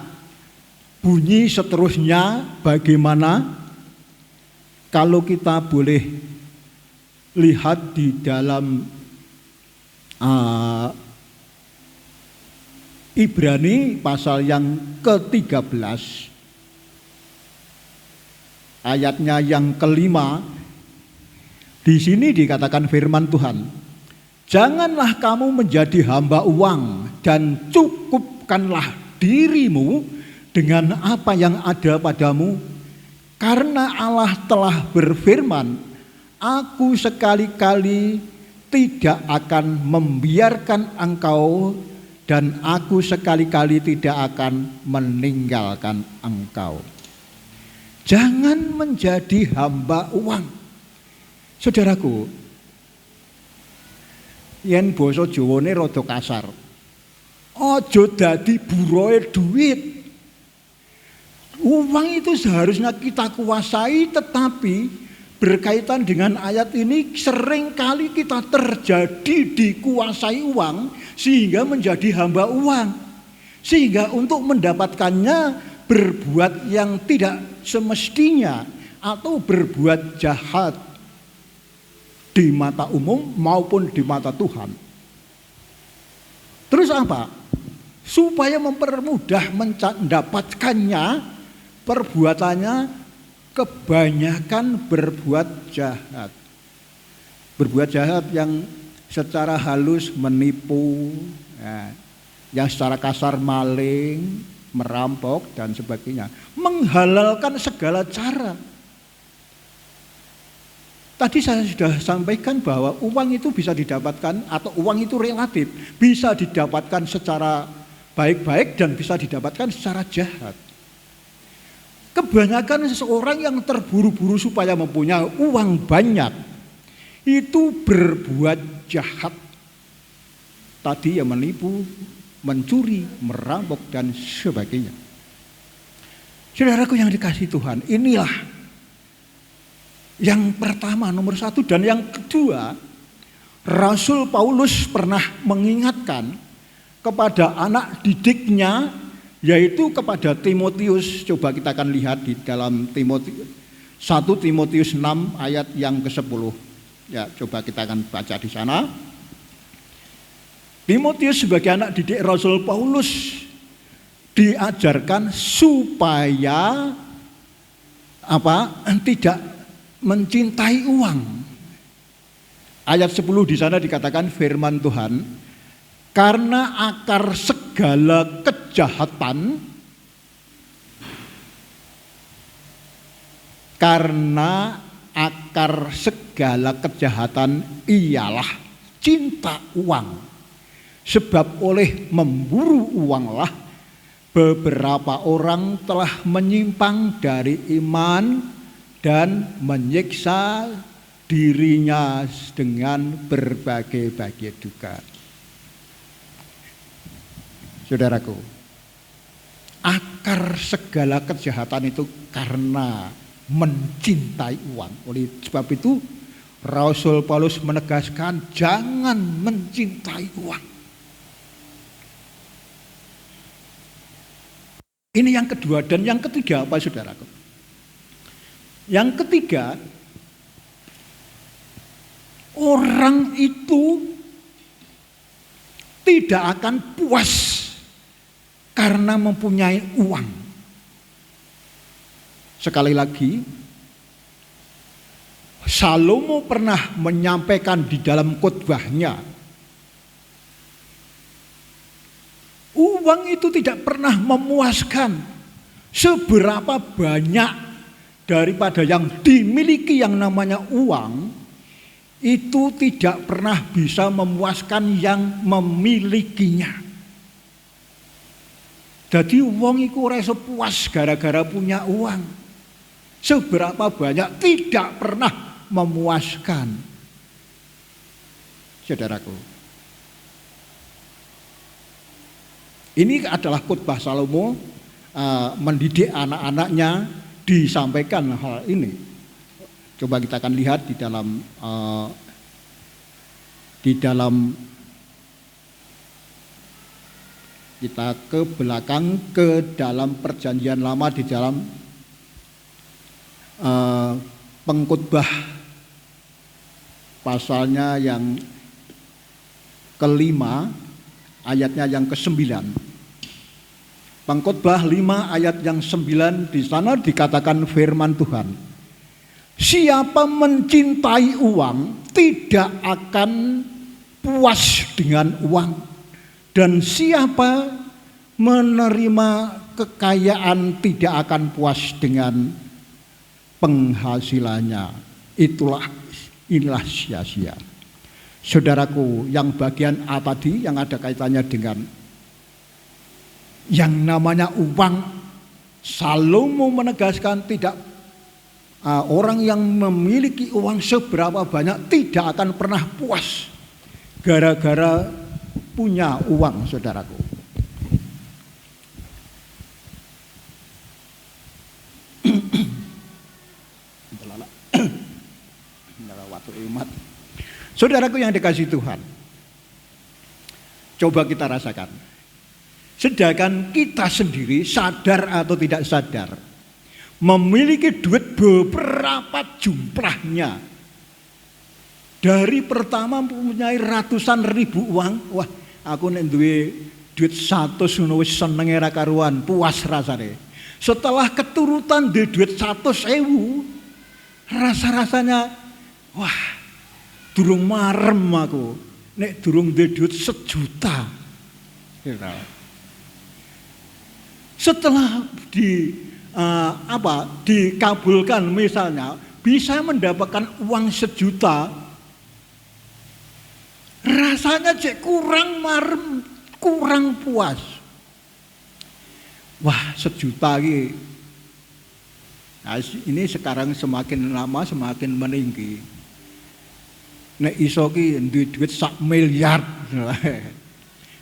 bunyi seterusnya bagaimana. Kalau kita boleh lihat di dalam Ibrani pasal yang ke-13 ayatnya yang ke-5, di sini dikatakan firman Tuhan, janganlah kamu menjadi hamba uang dan cukupkanlah dirimu dengan apa yang ada padamu, karena Allah telah berfirman, aku sekali-kali tidak akan membiarkan engkau dan aku sekali-kali tidak akan meninggalkan engkau. Jangan menjadi hamba uang. Saudaraku, yen basa Jawane rada kasar. Ojo dadi buroe duit. Uang itu seharusnya kita kuasai, tetapi berkaitan dengan ayat ini seringkali kita terjadi dikuasai uang sehingga menjadi hamba uang. Sehingga untuk mendapatkannya berbuat yang tidak semestinya atau berbuat jahat di mata umum maupun di mata Tuhan. Terus apa? Supaya mempermudah mendapatkannya, perbuatannya kebanyakan berbuat jahat. Berbuat jahat yang secara halus menipu, yang secara kasar maling, merampok dan sebagainya. Menghalalkan segala cara. Tadi saya sudah sampaikan bahwa uang itu bisa didapatkan atau uang itu relatif. Bisa didapatkan secara baik-baik dan bisa didapatkan secara jahat. Kebanyakan seseorang yang terburu-buru supaya mempunyai uang banyak itu berbuat jahat. Tadi yang menipu, mencuri, merampok dan sebagainya. Saudaraku yang dikasihi Tuhan, inilah yang pertama, nomor satu. Dan yang kedua, Rasul Paulus pernah mengingatkan kepada anak didiknya, yaitu kepada Timotius. Coba kita akan lihat di dalam 1 Timotius 6 ayat yang ke-10. Ya, coba kita akan baca di sana. Timotius sebagai anak didik Rasul Paulus diajarkan supaya tidak mencintai uang. Ayat 10 di sana dikatakan firman Tuhan, karena akar segala kejahatan, ialah cinta uang. Sebab oleh memburu uanglah beberapa orang telah menyimpang dari iman dan menyiksa dirinya dengan berbagai-bagai duka. Saudaraku, akar segala kejahatan itu karena mencintai uang. Oleh sebab itu Rasul Paulus menegaskan jangan mencintai uang. Ini yang kedua. Dan yang ketiga apa, saudaraku? Yang ketiga, orang itu tidak akan puas karena mempunyai uang. Sekali lagi, Salomo pernah menyampaikan di dalam khotbahnya, uang itu tidak pernah memuaskan. Seberapa banyak daripada yang dimiliki yang namanya uang, itu tidak pernah bisa memuaskan yang memilikinya. Jadi uang itu ora iso puas gara-gara punya uang. Seberapa banyak tidak pernah memuaskan. Saudaraku, ini adalah khotbah Salomo mendidik anak-anaknya, disampaikan hal ini. Coba kita akan lihat di dalam kita ke belakang ke dalam perjanjian lama, di dalam pengkhotbah pasalnya yang kelima, ayatnya yang ke-9. Pengkhotbah 5 ayat yang 9, di sana dikatakan firman Tuhan, siapa mencintai uang tidak akan puas dengan uang, dan siapa menerima kekayaan tidak akan puas dengan penghasilannya. Inilah sia-sia. Saudaraku, yang bagian A tadi yang ada kaitannya dengan yang namanya uang, Salomo menegaskan tidak orang yang memiliki uang seberapa banyak tidak akan pernah puas gara-gara punya uang, saudaraku. Hemat. Saudaraku yang dikasihi Tuhan, coba kita rasakan. Sedangkan kita sendiri sadar atau tidak sadar memiliki duit beberapa jumlahnya. Dari pertama mempunyai ratusan ribu uang, wah aku nek duwe duit 100 ngono wis senenge ra karuan, puas rasane. Setelah keturutan di duit 100.000, rasa-rasanya wah durung marem aku nek durung di duit 1 juta. Setelah dikabulkan misalnya bisa mendapatkan uang 1 juta, rasanya cek kurang marem, kurang puas. Wah 1 juta ini. Nah, ini sekarang semakin lama semakin meninggi. Nek iso ki duit 1 miliar.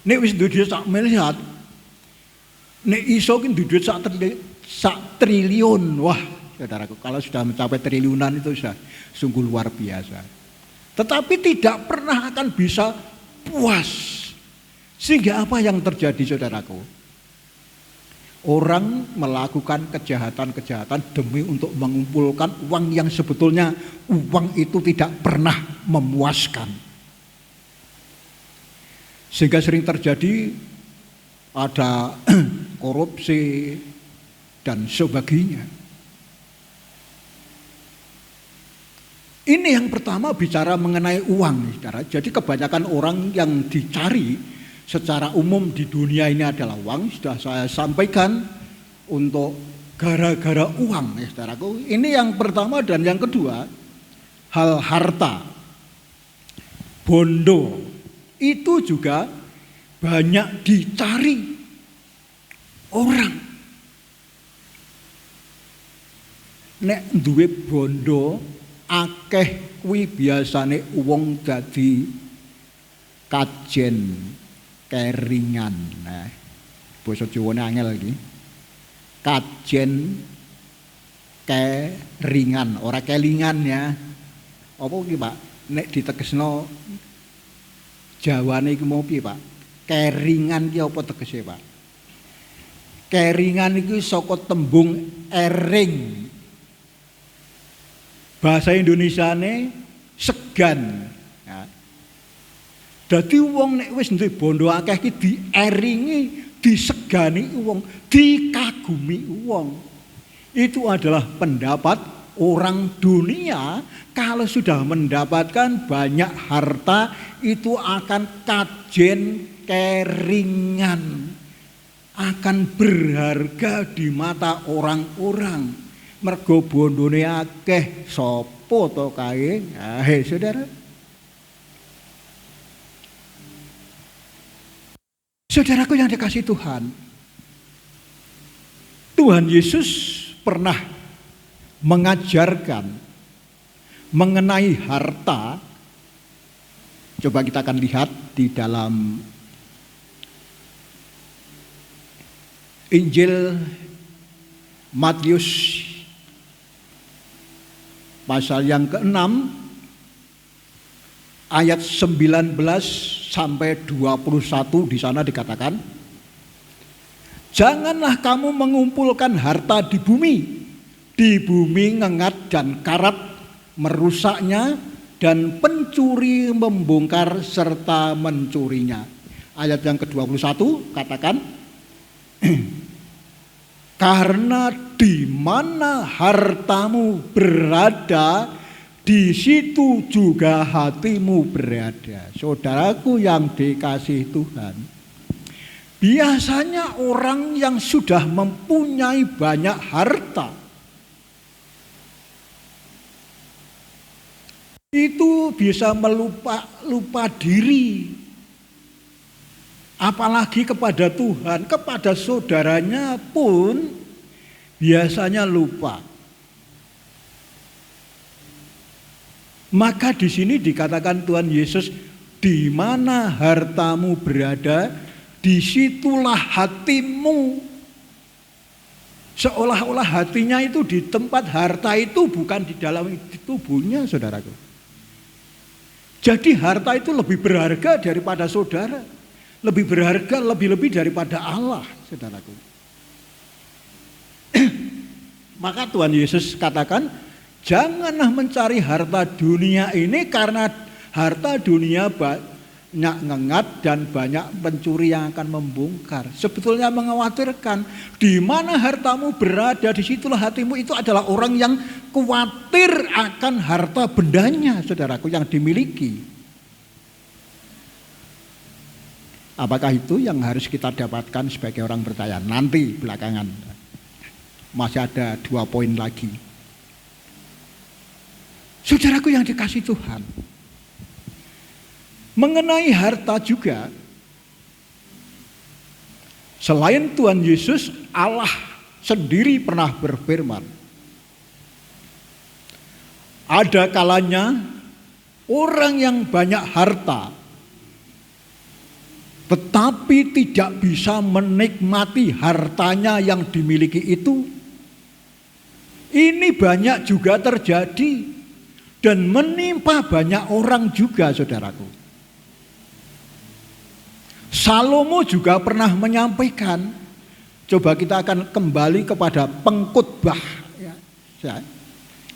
Nek wis duit 1 miliar. Nek iso ki duit 1 triliun. Wah, saudaraku, kalau sudah mencapai triliunan itu sudah sungguh luar biasa. Tetapi tidak pernah akan bisa puas. Sehingga apa yang terjadi, saudaraku? Orang melakukan kejahatan-kejahatan demi untuk mengumpulkan uang yang sebetulnya uang itu tidak pernah memuaskan. Sehingga sering terjadi ada korupsi dan sebagainya. Ini yang pertama bicara mengenai uang, saudara. Jadi kebanyakan orang yang dicari secara umum di dunia ini adalah uang. Sudah saya sampaikan untuk gara-gara uang, saudaraku. Ini yang pertama dan yang kedua, hal harta. Bondo itu juga banyak dicari orang. Nek duwe bondo akeh kuwi biasane wong dadi kajen keringan. Nah, basa Jawane angel iki. Kajen keringan, ora kelingan ya. Apa iki, Pak? Nek ditegesno Jawane iki mau piye, Pak? Keringan iki apa tegese, Pak? Keringan iki saka tembung ering. Bahasa Indonesiane segan. Ya. Dadi wong nek wis duwe bondo akeh iki dieringi, disegani wong, dikagumi wong. Itu adalah pendapat orang dunia. Kalau sudah mendapatkan banyak harta itu akan kajen keringan, akan berharga di mata orang-orang. Mergo bondone akeh, sapa to kae? Saudara. Saudaraku yang dikasihi Tuhan. Tuhan Yesus pernah mengajarkan mengenai harta. Coba kita akan lihat di dalam Injil Matius pasal yang ke-6 ayat 19 sampai 21 di sana dikatakan, janganlah kamu mengumpulkan harta di bumi ngengat dan karat merusaknya dan pencuri membongkar serta mencurinya. Ayat yang ke-21 katakan, karena di mana hartamu berada, di situ juga hatimu berada. Saudaraku yang dikasihi Tuhan, biasanya orang yang sudah mempunyai banyak harta itu bisa lupa diri. Apalagi kepada Tuhan, kepada saudaranya pun biasanya lupa. Maka di sini dikatakan Tuhan Yesus, di mana hartamu berada, disitulah hatimu. Seolah-olah hatinya itu di tempat harta itu, bukan di dalam tubuhnya, saudaraku. Jadi harta itu lebih berharga daripada saudara. Lebih berharga, lebih-lebih daripada Allah, saudaraku. Maka Tuhan Yesus katakan, janganlah mencari harta dunia ini karena harta dunia banyak ngengat dan banyak pencuri yang akan membongkar. Sebetulnya mengkhawatirkan, di mana hartamu berada, disitulah hatimu. Itu adalah orang yang khawatir akan harta bendanya, saudaraku, yang dimiliki. Apakah itu yang harus kita dapatkan sebagai orang percaya? Nanti belakangan. Masih ada 2 poin lagi. Saudaraku yang dikasihi Tuhan, mengenai harta juga, selain Tuhan Yesus, Allah sendiri pernah berfirman, ada kalanya orang yang banyak harta tetapi tidak bisa menikmati hartanya yang dimiliki itu. Ini banyak juga terjadi dan menimpa banyak orang juga, saudaraku. Salomo juga pernah menyampaikan, coba kita akan kembali kepada pengkhotbah, ya.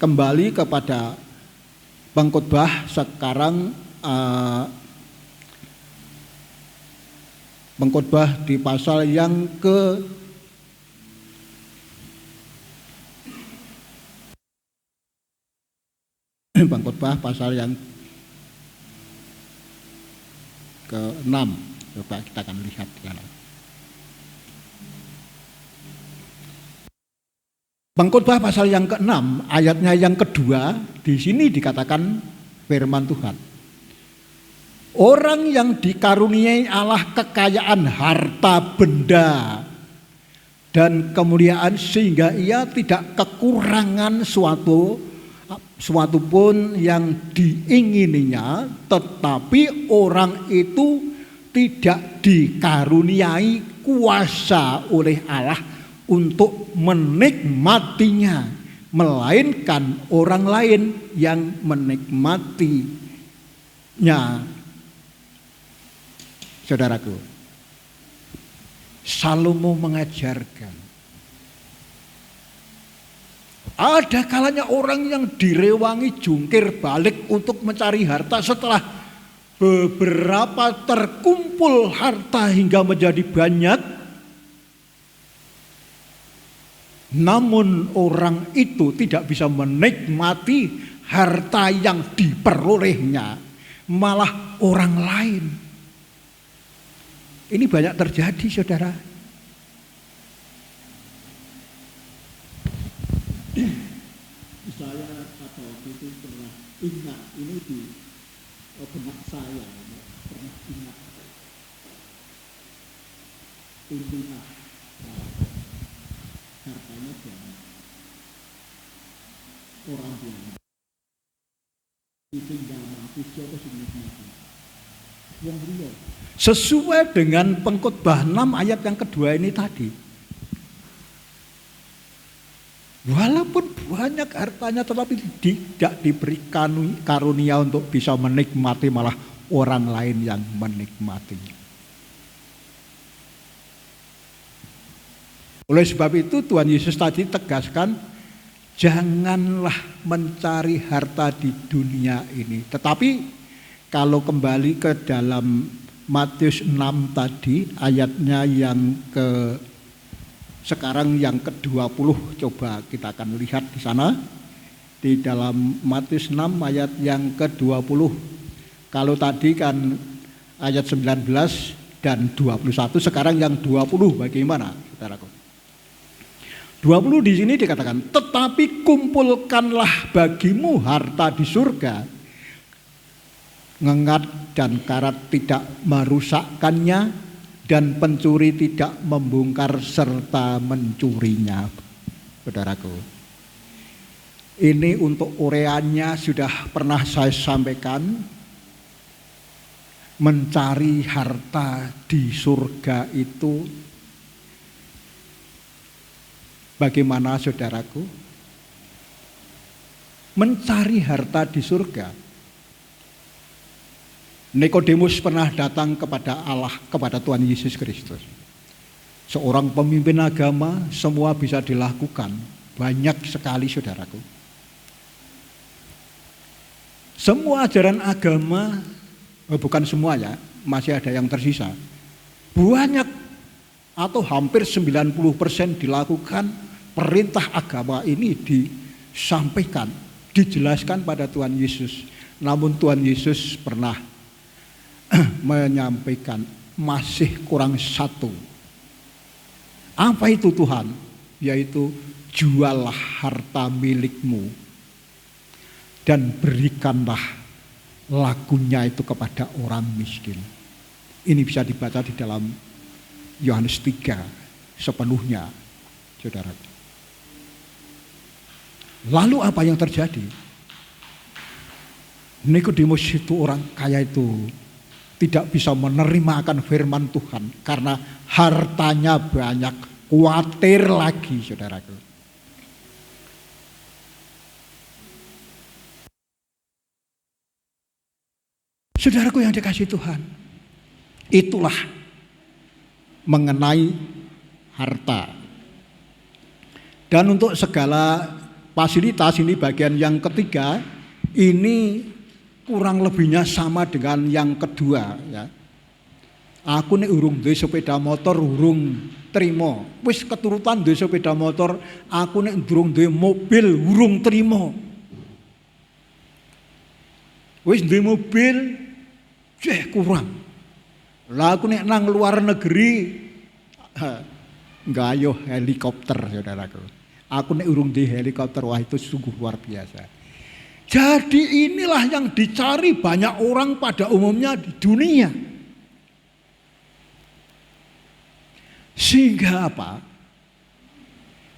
Kembali kepada pengkhotbah sekarang, pengkhotbah di pasal yang pengkhotbah pasal yang ke-6. Coba kita akan lihat di sana. Pengkhotbah pasal yang ke-6 ayatnya yang kedua, di sini dikatakan firman Tuhan. Orang yang dikaruniai Allah kekayaan harta benda dan kemuliaan sehingga ia tidak kekurangan suatu pun yang diingininya, tetapi orang itu tidak dikaruniai kuasa oleh Allah untuk menikmatinya, melainkan orang lain yang menikmatinya. Saudaraku, Salomo mengajarkan, ada kalanya orang yang direwangi jungkir balik untuk mencari harta setelah beberapa terkumpul harta hingga menjadi banyak. Namun orang itu tidak bisa menikmati harta yang diperolehnya, malah orang lain. Ini banyak terjadi, saudara. Saya pada waktu itu pernah ingat, ini di benak saya pernah ingat pimpinan hartanya banyak, orang bilang ditinggal mati siapa sih nikmati yang beliau. Sesuai dengan pengkhotbah 6 ayat yang kedua ini tadi, walaupun banyak hartanya tetapi tidak diberikan karunia untuk bisa menikmati, malah orang lain yang menikmatinya. Oleh sebab itu Tuhan Yesus tadi tegaskan, janganlah mencari harta di dunia ini. Tetapi kalau kembali ke dalam Matius 6 tadi, ayatnya yang sekarang yang ke-20, coba kita akan lihat di sana. Di dalam Matius 6 ayat yang ke-20. Kalau tadi kan ayat 19 dan 21, sekarang yang 20 bagaimana, saudaraku? 20 di sini dikatakan, tetapi kumpulkanlah bagimu harta di surga, ngengat dan karat tidak merusakkannya, dan pencuri tidak membongkar serta mencurinya. Saudaraku, ini untuk ureannya sudah pernah saya sampaikan. Mencari harta di surga itu bagaimana, saudaraku? Mencari harta di surga Nikodemus pernah datang kepada Allah, kepada Tuhan Yesus Kristus. Seorang pemimpin agama, semua bisa dilakukan. Banyak sekali saudaraku. Semua ajaran agama, bukan semua ya, masih ada yang tersisa. Banyak atau hampir 90% dilakukan, perintah agama ini disampaikan, dijelaskan pada Tuhan Yesus. Namun Tuhan Yesus pernah menyampaikan masih kurang satu. Apa itu Tuhan? Yaitu juallah harta milikmu dan berikanlah lakunya itu kepada orang miskin. Ini bisa dibaca di dalam Yohanes 3 sepenuhnya, saudara. Lalu apa yang terjadi? Nikodemus itu orang kaya itu tidak bisa menerima akan firman Tuhan karena hartanya banyak, khawatir lagi saudaraku. Saudaraku yang dikasihi Tuhan, itulah mengenai harta. Dan untuk segala fasilitas ini bagian yang ketiga, ini kurang lebihnya sama dengan yang kedua ya. Aku nek urung duwe sepeda motor urung trimo. Wis keturutan duwe sepeda motor, aku nek durung duwe mobil urung trimo. Wis duwe mobil kurang. Lah aku nek nang luar negeri gayo helikopter saudaraku. Aku nek urung duwe helikopter, wah itu sungguh luar biasa. Jadi inilah yang dicari banyak orang pada umumnya di dunia. Sehingga apa?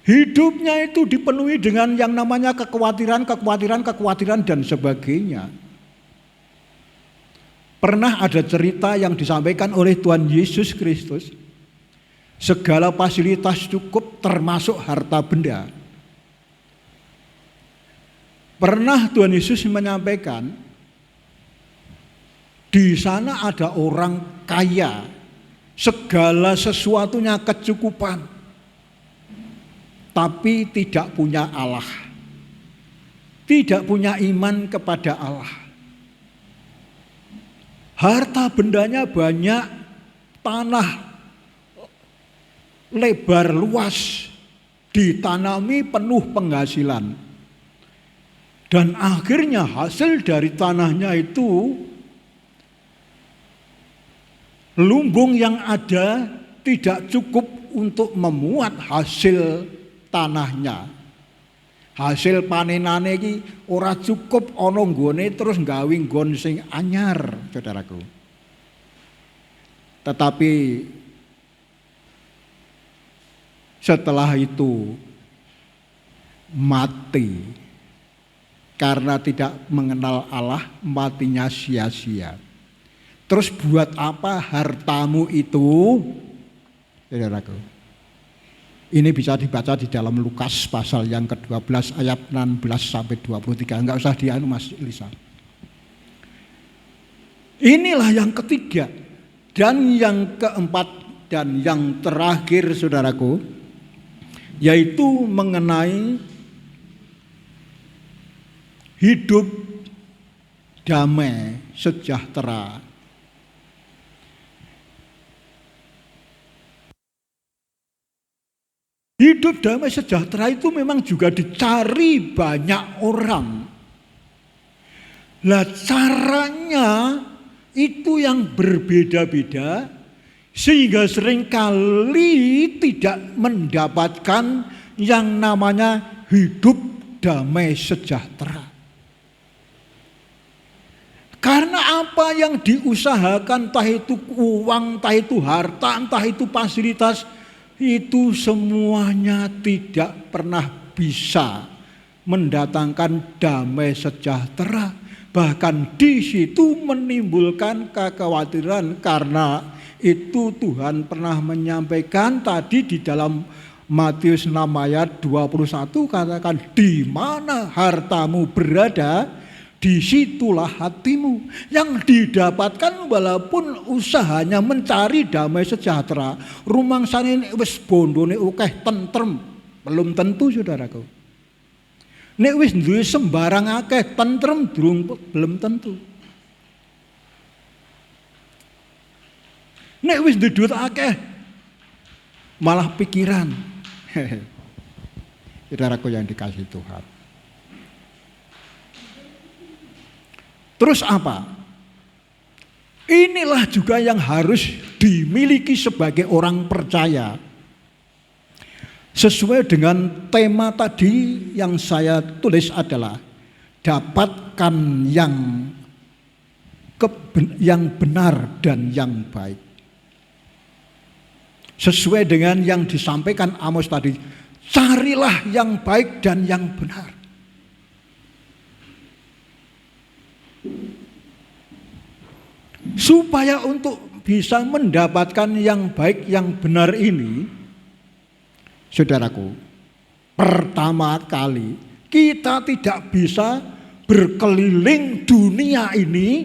Hidupnya itu dipenuhi dengan yang namanya kekhawatiran dan sebagainya. Pernah ada cerita yang disampaikan oleh Tuhan Yesus Kristus. Segala fasilitas cukup termasuk harta benda. Pernah Tuhan Yesus menyampaikan, di sana ada orang kaya, segala sesuatunya kecukupan, tapi tidak punya Allah, tidak punya iman kepada Allah. Harta bendanya banyak, tanah lebar luas, ditanami penuh penghasilan. Dan akhirnya hasil dari tanahnya itu lumbung yang ada tidak cukup untuk memuat hasil tanahnya. Hasil panenane iki ora cukup ana nggone terus nggawe nggon sing anyar, saudaraku. Tetapi setelah itu mati. Karena tidak mengenal Allah, matinya sia-sia. Terus buat apa hartamu itu? Saudaraku. Ini bisa dibaca di dalam Lukas pasal yang ke-12 ayat 16 sampai 23. Enggak usah dianu Mas Lisa. Inilah yang ketiga dan yang keempat dan yang terakhir saudaraku, yaitu mengenai hidup damai sejahtera. Hidup damai sejahtera itu memang juga dicari banyak orang. Lah caranya itu yang berbeda-beda sehingga seringkali tidak mendapatkan yang namanya hidup damai sejahtera. Karena apa yang diusahakan, entah itu uang, entah itu harta, entah itu fasilitas, itu semuanya tidak pernah bisa mendatangkan damai sejahtera. Bahkan di situ menimbulkan kekhawatiran, karena itu Tuhan pernah menyampaikan tadi di dalam Matius 6 ayat 21 katakan, di mana hartamu berada, disitulah hatimu. Yang didapatkan walaupun usahanya mencari damai sejahtera, rumangsane wis bondone akeh tentrem, belum tentu saudaraku. Nek wis duwe sembarang akeh tentrem belum tentu. Nek wis duwe duit akeh malah pikiran. Saudaraku yang dikasihi Tuhan. Terus apa? Inilah juga yang harus dimiliki sebagai orang percaya. Sesuai dengan tema tadi yang saya tulis adalah dapatkan yang benar dan yang baik. Sesuai dengan yang disampaikan Amos tadi, carilah yang baik dan yang benar. Supaya untuk bisa mendapatkan yang baik, yang benar ini, saudaraku, pertama kali kita tidak bisa berkeliling dunia ini,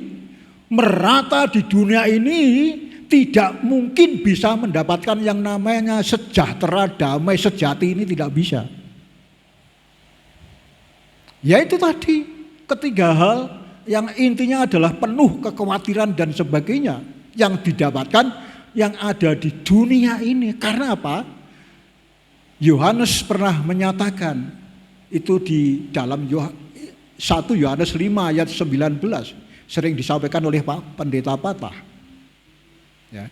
merata di dunia ini, tidak mungkin bisa mendapatkan yang namanya sejahtera, damai, sejati ini tidak bisa. Yaitu tadi ketiga hal yang intinya adalah penuh kekhawatiran dan sebagainya yang didapatkan yang ada di dunia ini. Karena apa? Yohanes pernah menyatakan itu di dalam 1 Yohanes 5 ayat 19, sering disampaikan oleh Pak Pendeta Patah. Ya.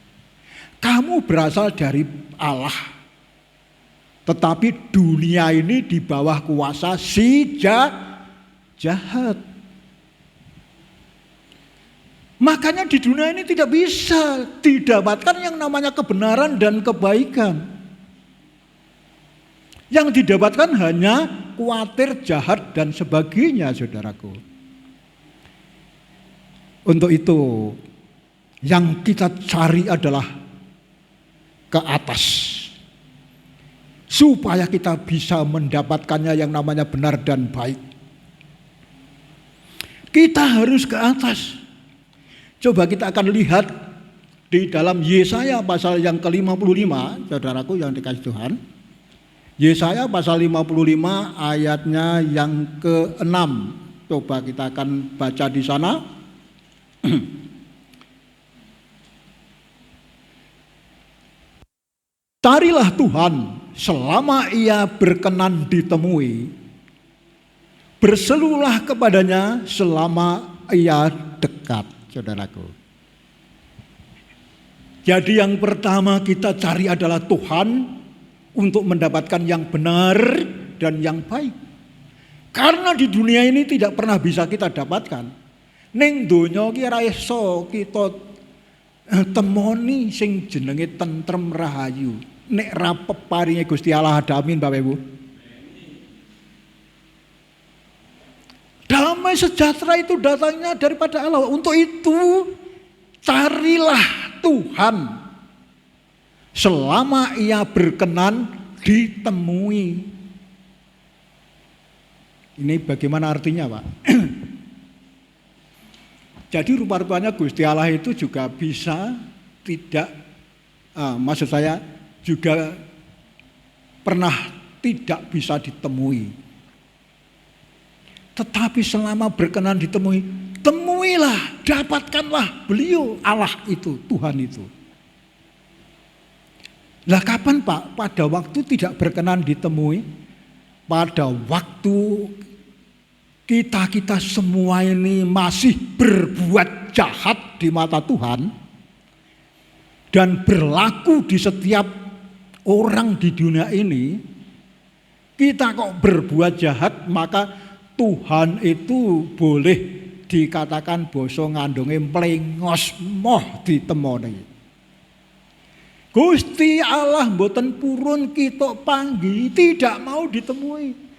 Kamu berasal dari Allah, tetapi dunia ini di bawah kuasa si jahat. Makanya di dunia ini tidak bisa didapatkan yang namanya kebenaran dan kebaikan. Yang didapatkan hanya khawatir, jahat dan sebagainya, saudaraku. Untuk itu yang kita cari adalah ke atas. Supaya kita bisa mendapatkannya yang namanya benar dan baik. Kita harus ke atas. Coba kita akan lihat di dalam Yesaya pasal yang ke-55, saudaraku yang dikasihi Tuhan. Yesaya pasal 55 ayatnya yang ke-6. Coba kita akan baca di sana. Carilah Tuhan selama ia berkenan ditemui. Berserulah kepadanya selama ia dekat. Saudaraku. Jadi yang pertama kita cari adalah Tuhan untuk mendapatkan yang benar dan yang baik. Karena di dunia ini tidak pernah bisa kita dapatkan. Ning donya ki ora iso kita temoni sing jenenge tentrem rahayu. Nek ra peparinge Gusti Allah, amin Bapak Ibu. Damai sejahtera itu datangnya daripada Allah. Untuk itu carilah Tuhan selama ia berkenan ditemui. Ini bagaimana artinya, Pak? Jadi rupa-rupanya Gusti Allah itu juga bisa tidak, maksud saya juga pernah tidak bisa ditemui. Tetapi selama berkenan ditemui, temuilah, dapatkanlah beliau, Allah itu, Tuhan itu. Lah kapan Pak? Pada waktu tidak berkenan ditemui, pada waktu kita semua ini masih berbuat jahat di mata Tuhan dan berlaku di setiap orang di dunia ini, kita kok berbuat jahat, maka Tuhan itu boleh dikatakan basa ngandunge mlengos moh ditemoni. Gusti Allah mboten purun kita panggi, tidak mau ditemui.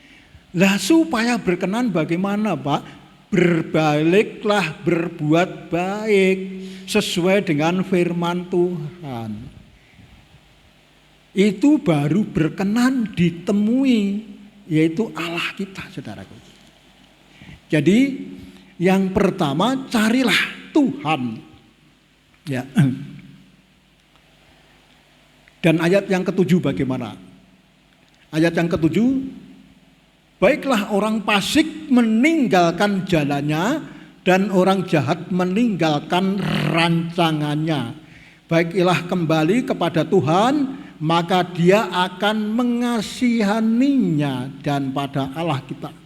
Lah supaya berkenan bagaimana Pak? Berbaliklah berbuat baik sesuai dengan firman Tuhan. Itu baru berkenan ditemui, yaitu Allah kita, saudaraku. Jadi Yang pertama, carilah Tuhan. Ya. Dan ayat yang ketujuh bagaimana? Ayat yang ketujuh, baiklah orang fasik meninggalkan jalannya dan orang jahat meninggalkan rancangannya. Baiklah kembali kepada Tuhan, maka Dia akan mengasihaninya dan pada Allah kita.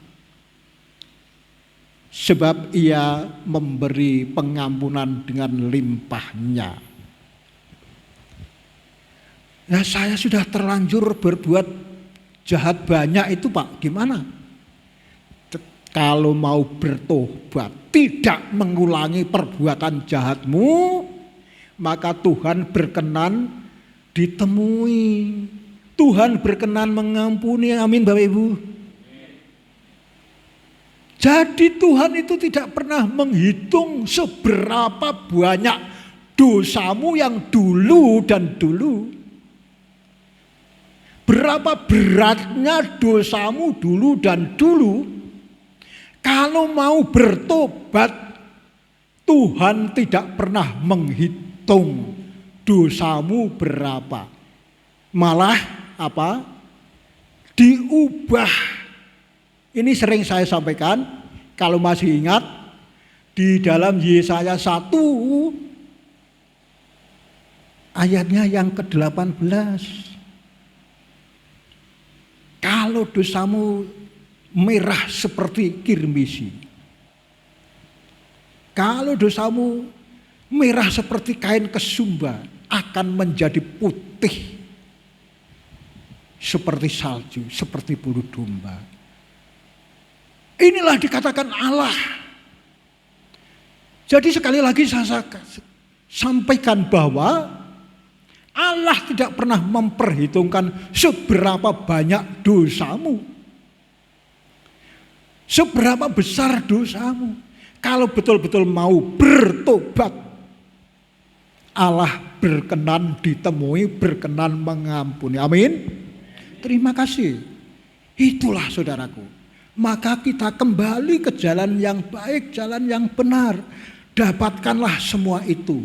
Sebab Ia memberi pengampunan dengan limpahnya. Ya, saya sudah terlanjur berbuat jahat banyak itu Pak, gimana? Kalau mau bertobat, tidak mengulangi perbuatan jahatmu, maka Tuhan berkenan ditemui. Tuhan berkenan mengampuni, amin Bapak Ibu. Jadi Tuhan itu tidak pernah menghitung seberapa banyak dosamu yang dulu dan dulu. Berapa beratnya dosamu dulu dan dulu. Kalau mau bertobat, Tuhan tidak pernah menghitung dosamu berapa. Malah apa? Diubah. Ini sering saya sampaikan, kalau masih ingat, di dalam Yesaya 1 ayatnya yang ke-18. Kalau dosamu merah seperti kirmisi, kalau dosamu merah seperti kain kesumba, akan menjadi putih seperti salju, seperti bulu domba. Inilah dikatakan Allah. Jadi sekali lagi saya sampaikan bahwa Allah tidak pernah memperhitungkan seberapa banyak dosamu, seberapa besar dosamu. Kalau betul-betul mau bertobat, Allah berkenan ditemui, berkenan mengampuni. Amin. Terima kasih. Itulah saudaraku. Maka kita kembali ke jalan yang baik, jalan yang benar. Dapatkanlah semua itu,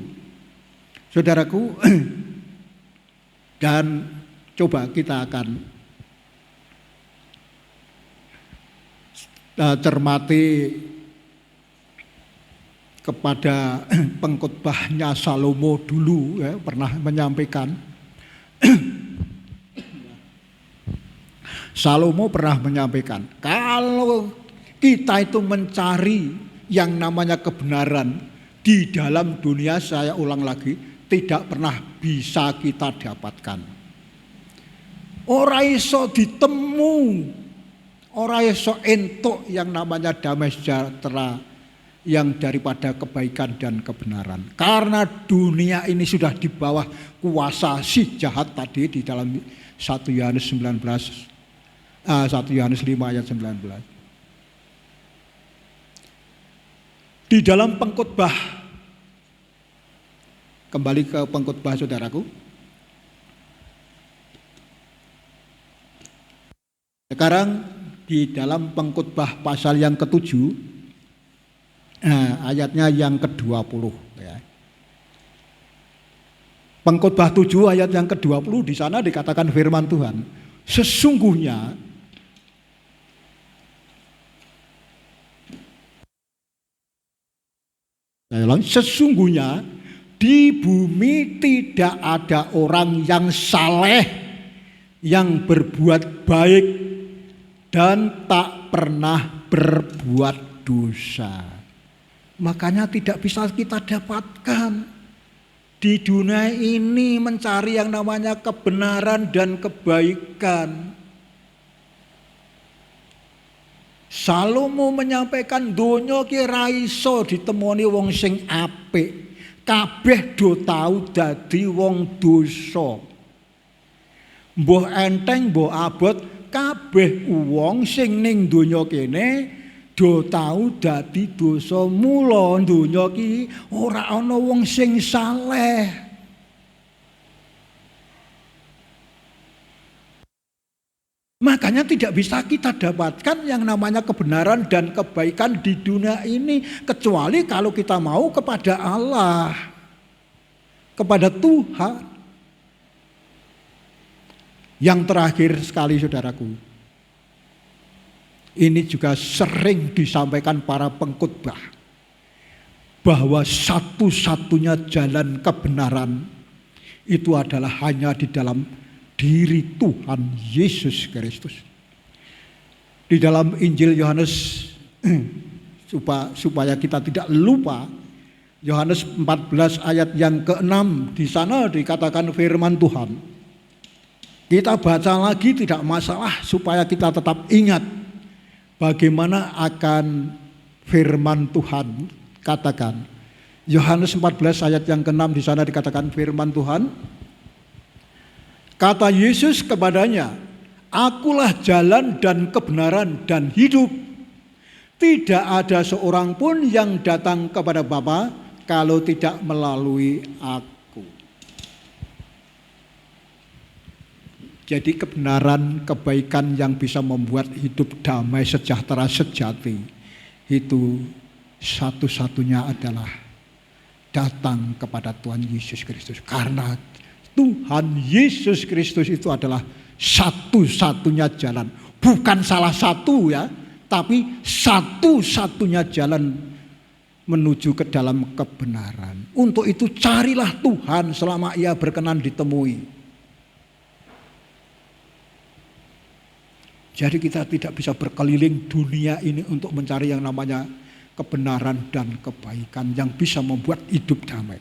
saudaraku. Dan coba kita akan cermati kepada pengkhotbahnya Salomo dulu, ya, pernah menyampaikan. Salomo pernah menyampaikan, kalau kita itu mencari yang namanya kebenaran di dalam dunia, saya ulang lagi, tidak pernah bisa kita dapatkan. Ora iso ditemu, ora iso entuk yang namanya damai sejahtera yang daripada kebaikan dan kebenaran. Karena dunia ini sudah di bawah kuasa si jahat tadi di dalam 1 Yohanes 1 Yohanes 5 ayat 19. Di dalam pengkhotbah, kembali ke pengkhotbah saudaraku. Sekarang di dalam pengkhotbah pasal yang ke-7, ayatnya yang ke-20. Ya. Pengkhotbah 7 ayat yang ke-20, di sana dikatakan firman Tuhan, sesungguhnya sesungguhnya di bumi tidak ada orang yang saleh, yang berbuat baik dan tak pernah berbuat dosa. Makanya tidak bisa kita dapatkan di dunia ini mencari yang namanya kebenaran dan kebaikan. Salomo menyampaikan donya ki ra iso ditemoni wong sing apik. Kabeh do tau dadi wong dosa. Mbah enteng mbah abot, kabeh wong sing ning donya kene do tau dadi dosa. Mula donya ki ora ana wong sing saleh. Makanya tidak bisa kita dapatkan yang namanya kebenaran dan kebaikan di dunia ini kecuali kalau kita mau kepada Allah, kepada Tuhan. Yang terakhir sekali saudaraku, ini juga sering disampaikan para pengkhotbah bahwa satu-satunya jalan kebenaran itu adalah hanya di dalam diri Tuhan Yesus Kristus. Di dalam Injil Yohanes, supaya kita tidak lupa, Yohanes 14 ayat yang ke-6, di sana dikatakan firman Tuhan. Kita baca lagi tidak masalah supaya kita tetap ingat bagaimana akan firman Tuhan. Katakan Yohanes 14 ayat yang ke-6, di sana dikatakan firman Tuhan. Kata Yesus kepadanya, "Akulah jalan dan kebenaran dan hidup. Tidak ada seorang pun yang datang kepada Bapa kalau tidak melalui Aku." Jadi kebenaran, kebaikan yang bisa membuat hidup damai sejahtera sejati itu satu-satunya adalah datang kepada Tuhan Yesus Kristus. Karena Tuhan Yesus Kristus itu adalah satu-satunya jalan. Bukan salah satu ya, tapi satu-satunya jalan menuju ke dalam kebenaran. Untuk itu carilah Tuhan selama Ia berkenan ditemui. Jadi kita tidak bisa berkeliling dunia ini untuk mencari yang namanya kebenaran dan kebaikan yang bisa membuat hidup damai.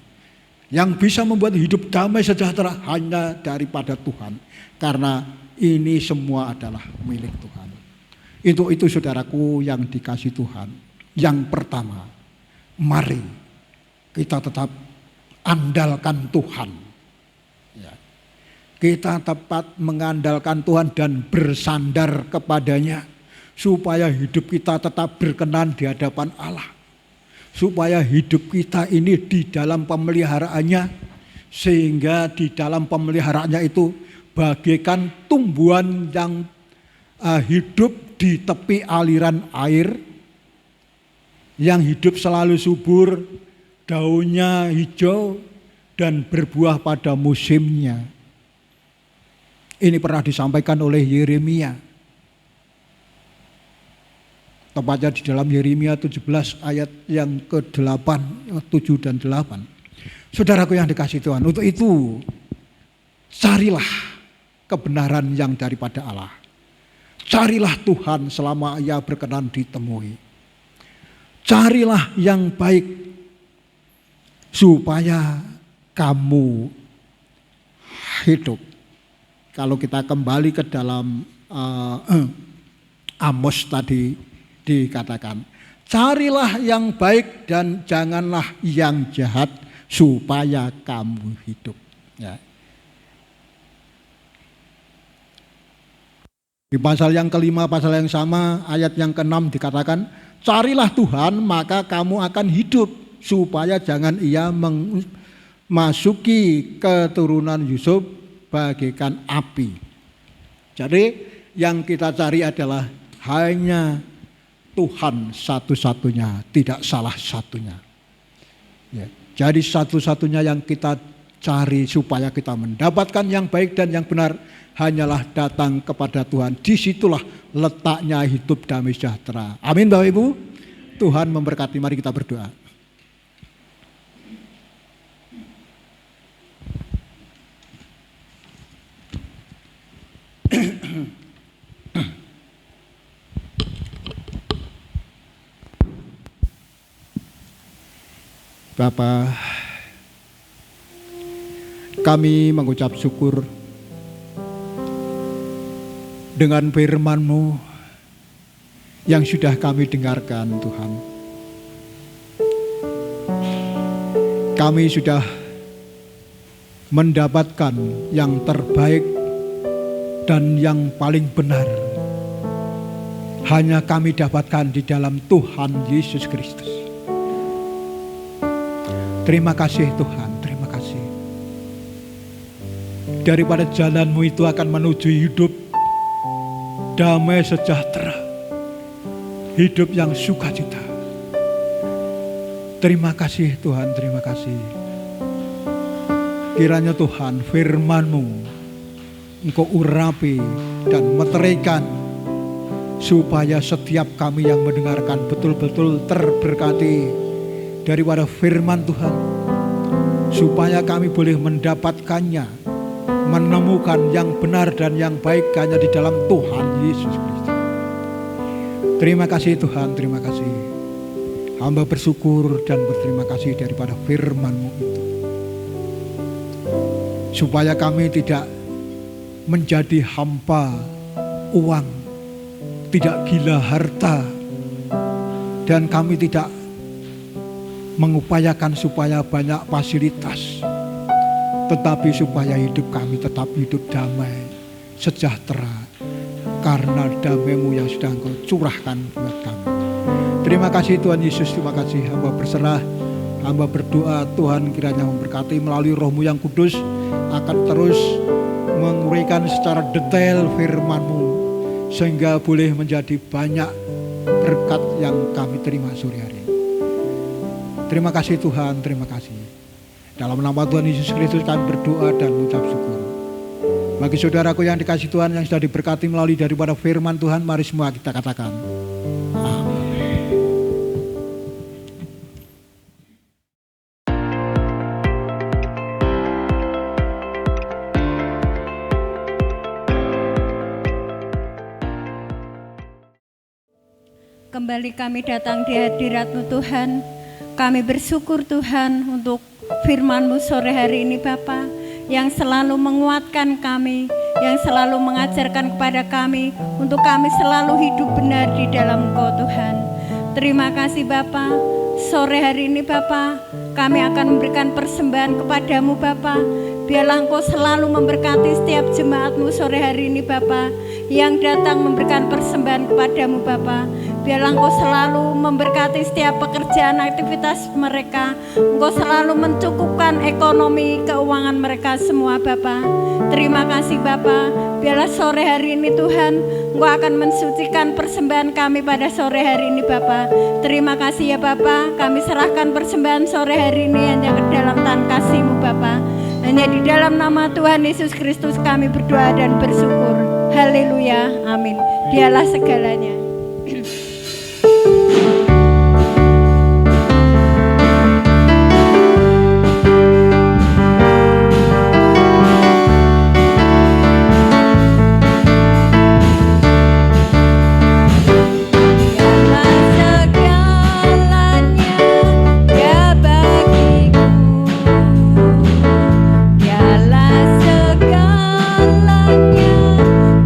Yang bisa membuat hidup damai sejahtera hanya daripada Tuhan. Karena ini semua adalah milik Tuhan. Untuk itu saudaraku yang dikasihi Tuhan, yang pertama, mari kita tetap andalkan Tuhan. Ya. Kita tepat mengandalkan Tuhan dan bersandar kepadanya. Supaya hidup kita tetap berkenan di hadapan Allah. Supaya hidup kita ini di dalam pemeliharaannya, sehingga di dalam pemeliharaannya itu bagaikan tumbuhan yang hidup di tepi aliran air, yang hidup selalu subur, daunnya hijau dan berbuah pada musimnya. Ini pernah disampaikan oleh Yeremia. Tepatnya di dalam Yeremia 17 ayat yang ke-8, 7 dan 8. Saudaraku yang dikasihi Tuhan, untuk itu carilah kebenaran yang daripada Allah. Carilah Tuhan selama Ia berkenan ditemui. Carilah yang baik supaya kamu hidup. Kalau kita kembali ke dalam Amos tadi, dikatakan, carilah yang baik dan janganlah yang jahat supaya kamu hidup. Ya. Di pasal yang kelima, pasal yang sama, ayat yang ke-6 dikatakan, carilah Tuhan maka kamu akan hidup supaya jangan Ia memasuki keturunan Yusuf bagaikan api. Jadi yang kita cari adalah hanya Tuhan satu-satunya, tidak salah satunya. Ya, jadi satu-satunya yang kita cari supaya kita mendapatkan yang baik dan yang benar hanyalah datang kepada Tuhan. Disitulah letaknya hidup damai sejahtera. Amin Bapak Ibu. Tuhan memberkati. Mari kita berdoa. Bapa, kami mengucap syukur dengan firman-Mu yang sudah kami dengarkan Tuhan. Kami sudah mendapatkan yang terbaik dan yang paling benar. Hanya kami dapatkan di dalam Tuhan Yesus Kristus. Terima kasih Tuhan, terima kasih. Daripada jalan-Mu itu akan menuju hidup, damai sejahtera, hidup yang sukacita. Terima kasih Tuhan, terima kasih. Kiranya Tuhan firman-Mu Engkau urapi dan meteraikan, supaya setiap kami yang mendengarkan betul-betul terberkati daripada firman Tuhan, supaya kami boleh mendapatkannya, menemukan yang benar dan yang baik hanya di dalam Tuhan Yesus Kristus. Terima kasih Tuhan, terima kasih. Hamba bersyukur dan berterima kasih daripada firman-Mu itu, supaya kami tidak menjadi hampa uang, tidak gila harta, dan kami tidak mengupayakan supaya banyak fasilitas, tetapi supaya hidup kami tetap hidup damai, sejahtera, karena damai-Mu yang sudah Engkau curahkan buat kami. Terima kasih Tuhan Yesus, terima kasih. Hamba berserah, hamba berdoa Tuhan kiranya memberkati melalui Roh-Mu yang kudus, akan terus menguraikan secara detail firman-Mu, sehingga boleh menjadi banyak berkat yang kami terima sore hari ini. Terima kasih Tuhan, terima kasih. Dalam nama Tuhan Yesus Kristus kami berdoa dan mengucap syukur. Bagi saudaraku yang dikasihi Tuhan, yang sudah diberkati melalui daripada firman Tuhan, mari semua kita katakan amin. Kembali kami datang di hadirat-Mu Tuhan. Kami bersyukur Tuhan untuk firman-Mu sore hari ini Bapa, yang selalu menguatkan kami, yang selalu mengajarkan kepada kami untuk kami selalu hidup benar di dalam Engkau Tuhan. Terima kasih Bapa. Sore hari ini Bapa, kami akan memberikan persembahan kepadamu Bapa. Biarlah Engkau selalu memberkati setiap jemaat-Mu sore hari ini Bapa, yang datang memberikan persembahan kepadamu Bapa. Biarlah Engkau selalu memberkati setiap pekerjaan aktivitas mereka. Engkau selalu mencukupkan ekonomi keuangan mereka semua Bapa. Terima kasih Bapa. Biarlah sore hari ini Tuhan, Engkau akan mensucikan persembahan kami pada sore hari ini Bapa. Terima kasih ya Bapa. Kami serahkan persembahan sore hari ini hanya ke dalam tangan kasih-Mu Bapa. Hanya di dalam nama Tuhan Yesus Kristus kami berdoa dan bersyukur. Haleluya, amin. Dialah segalanya.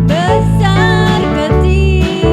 Besar kecil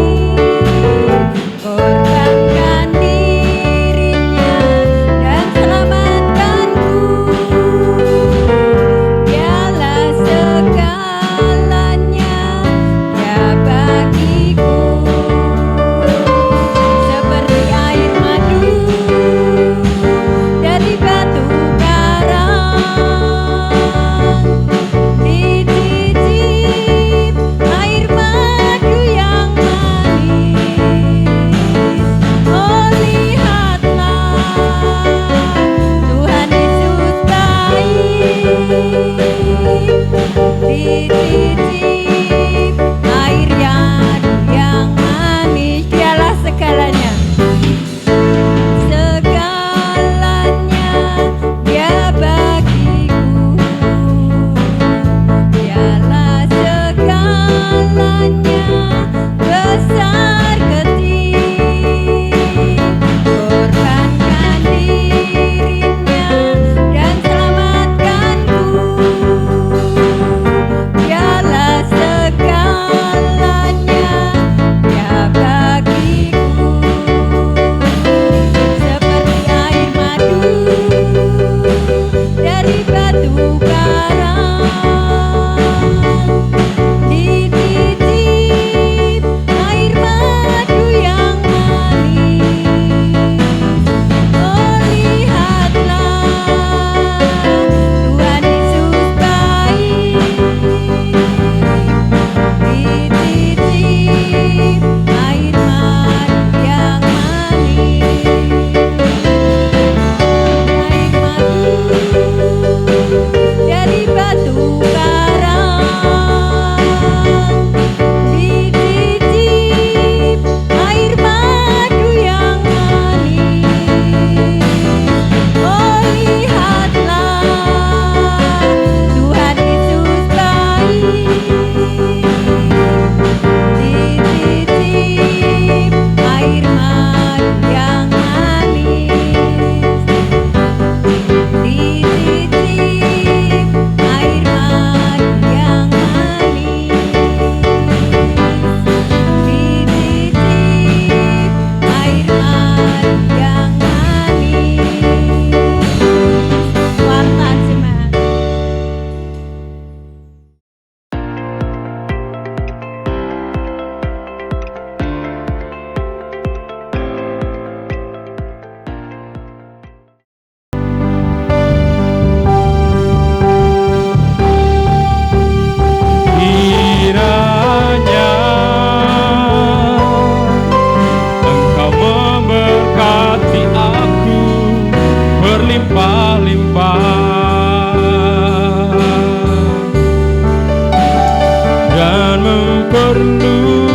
dan memperluas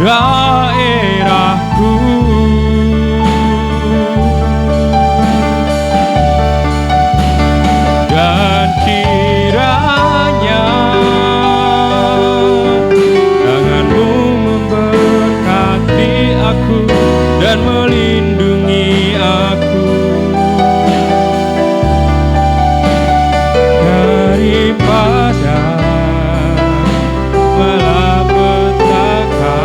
daerahku. Dan kiranya tanganmu memberkati aku dan melindungi aku daripada malapetaka,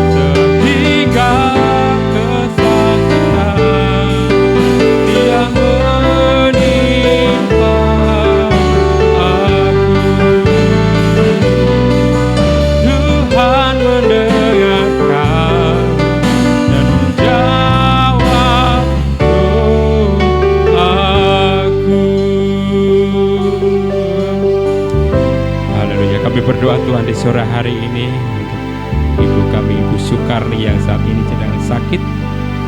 sehingga kesakitan tidak menimpa aku. Tuhan mendengarkan dan menjawab doaku. Haleluya. Kami berdoa Tuhan di sore hari ini untuk ibu kami, Ibu Sukarni yang saat ini sedang sakit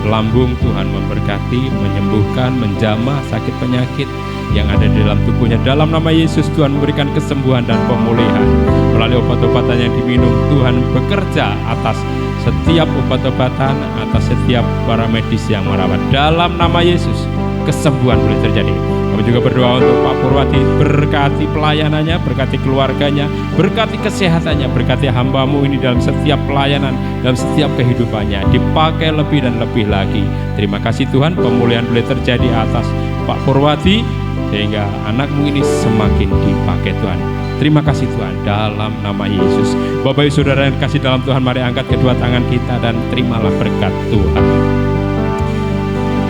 lambung. Tuhan memberkati, menyembuhkan, menjamah sakit penyakit yang ada di dalam tubuhnya. Dalam nama Yesus, Tuhan memberikan kesembuhan dan pemulihan melalui obat-obatan yang diminum. Tuhan bekerja atas setiap obat-obatan, atas setiap para medis yang merawat. Dalam nama Yesus, kesembuhan boleh terjadi. Kami juga berdoa untuk Pak Purwati, berkati pelayanannya, berkati keluarganya, berkati kesehatannya, berkati hamba-Mu ini dalam setiap pelayanan, dalam setiap kehidupannya, dipakai lebih dan lebih lagi. Terima kasih Tuhan, pemulihan boleh terjadi atas Pak Purwati, sehingga anak-Mu ini semakin dipakai Tuhan. Terima kasih Tuhan, dalam nama Yesus. Bapak Ibu Saudara yang kasih dalam Tuhan, mari angkat kedua tangan kita dan terimalah berkat Tuhan.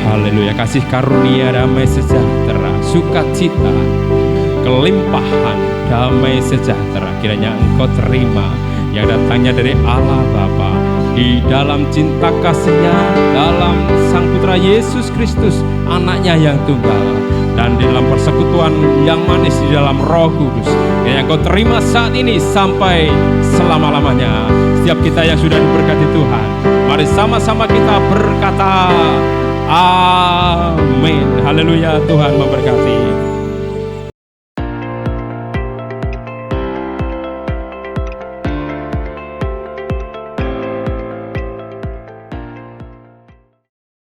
Haleluya. Kasih karunia, damai sejahtera, sukacita, kelimpahan, damai sejahtera kiranya engkau terima yang datangnya dari Allah Bapa di dalam cinta kasih-Nya, dalam Sang Putra Yesus Kristus, anaknya yang tunggal, dan di dalam persekutuan yang manis di dalam Roh Kudus yang kau terima saat ini sampai selama-lamanya. Setiap kita yang sudah diberkati Tuhan, mari sama-sama kita berkata amin. Haleluya. Tuhan memberkati.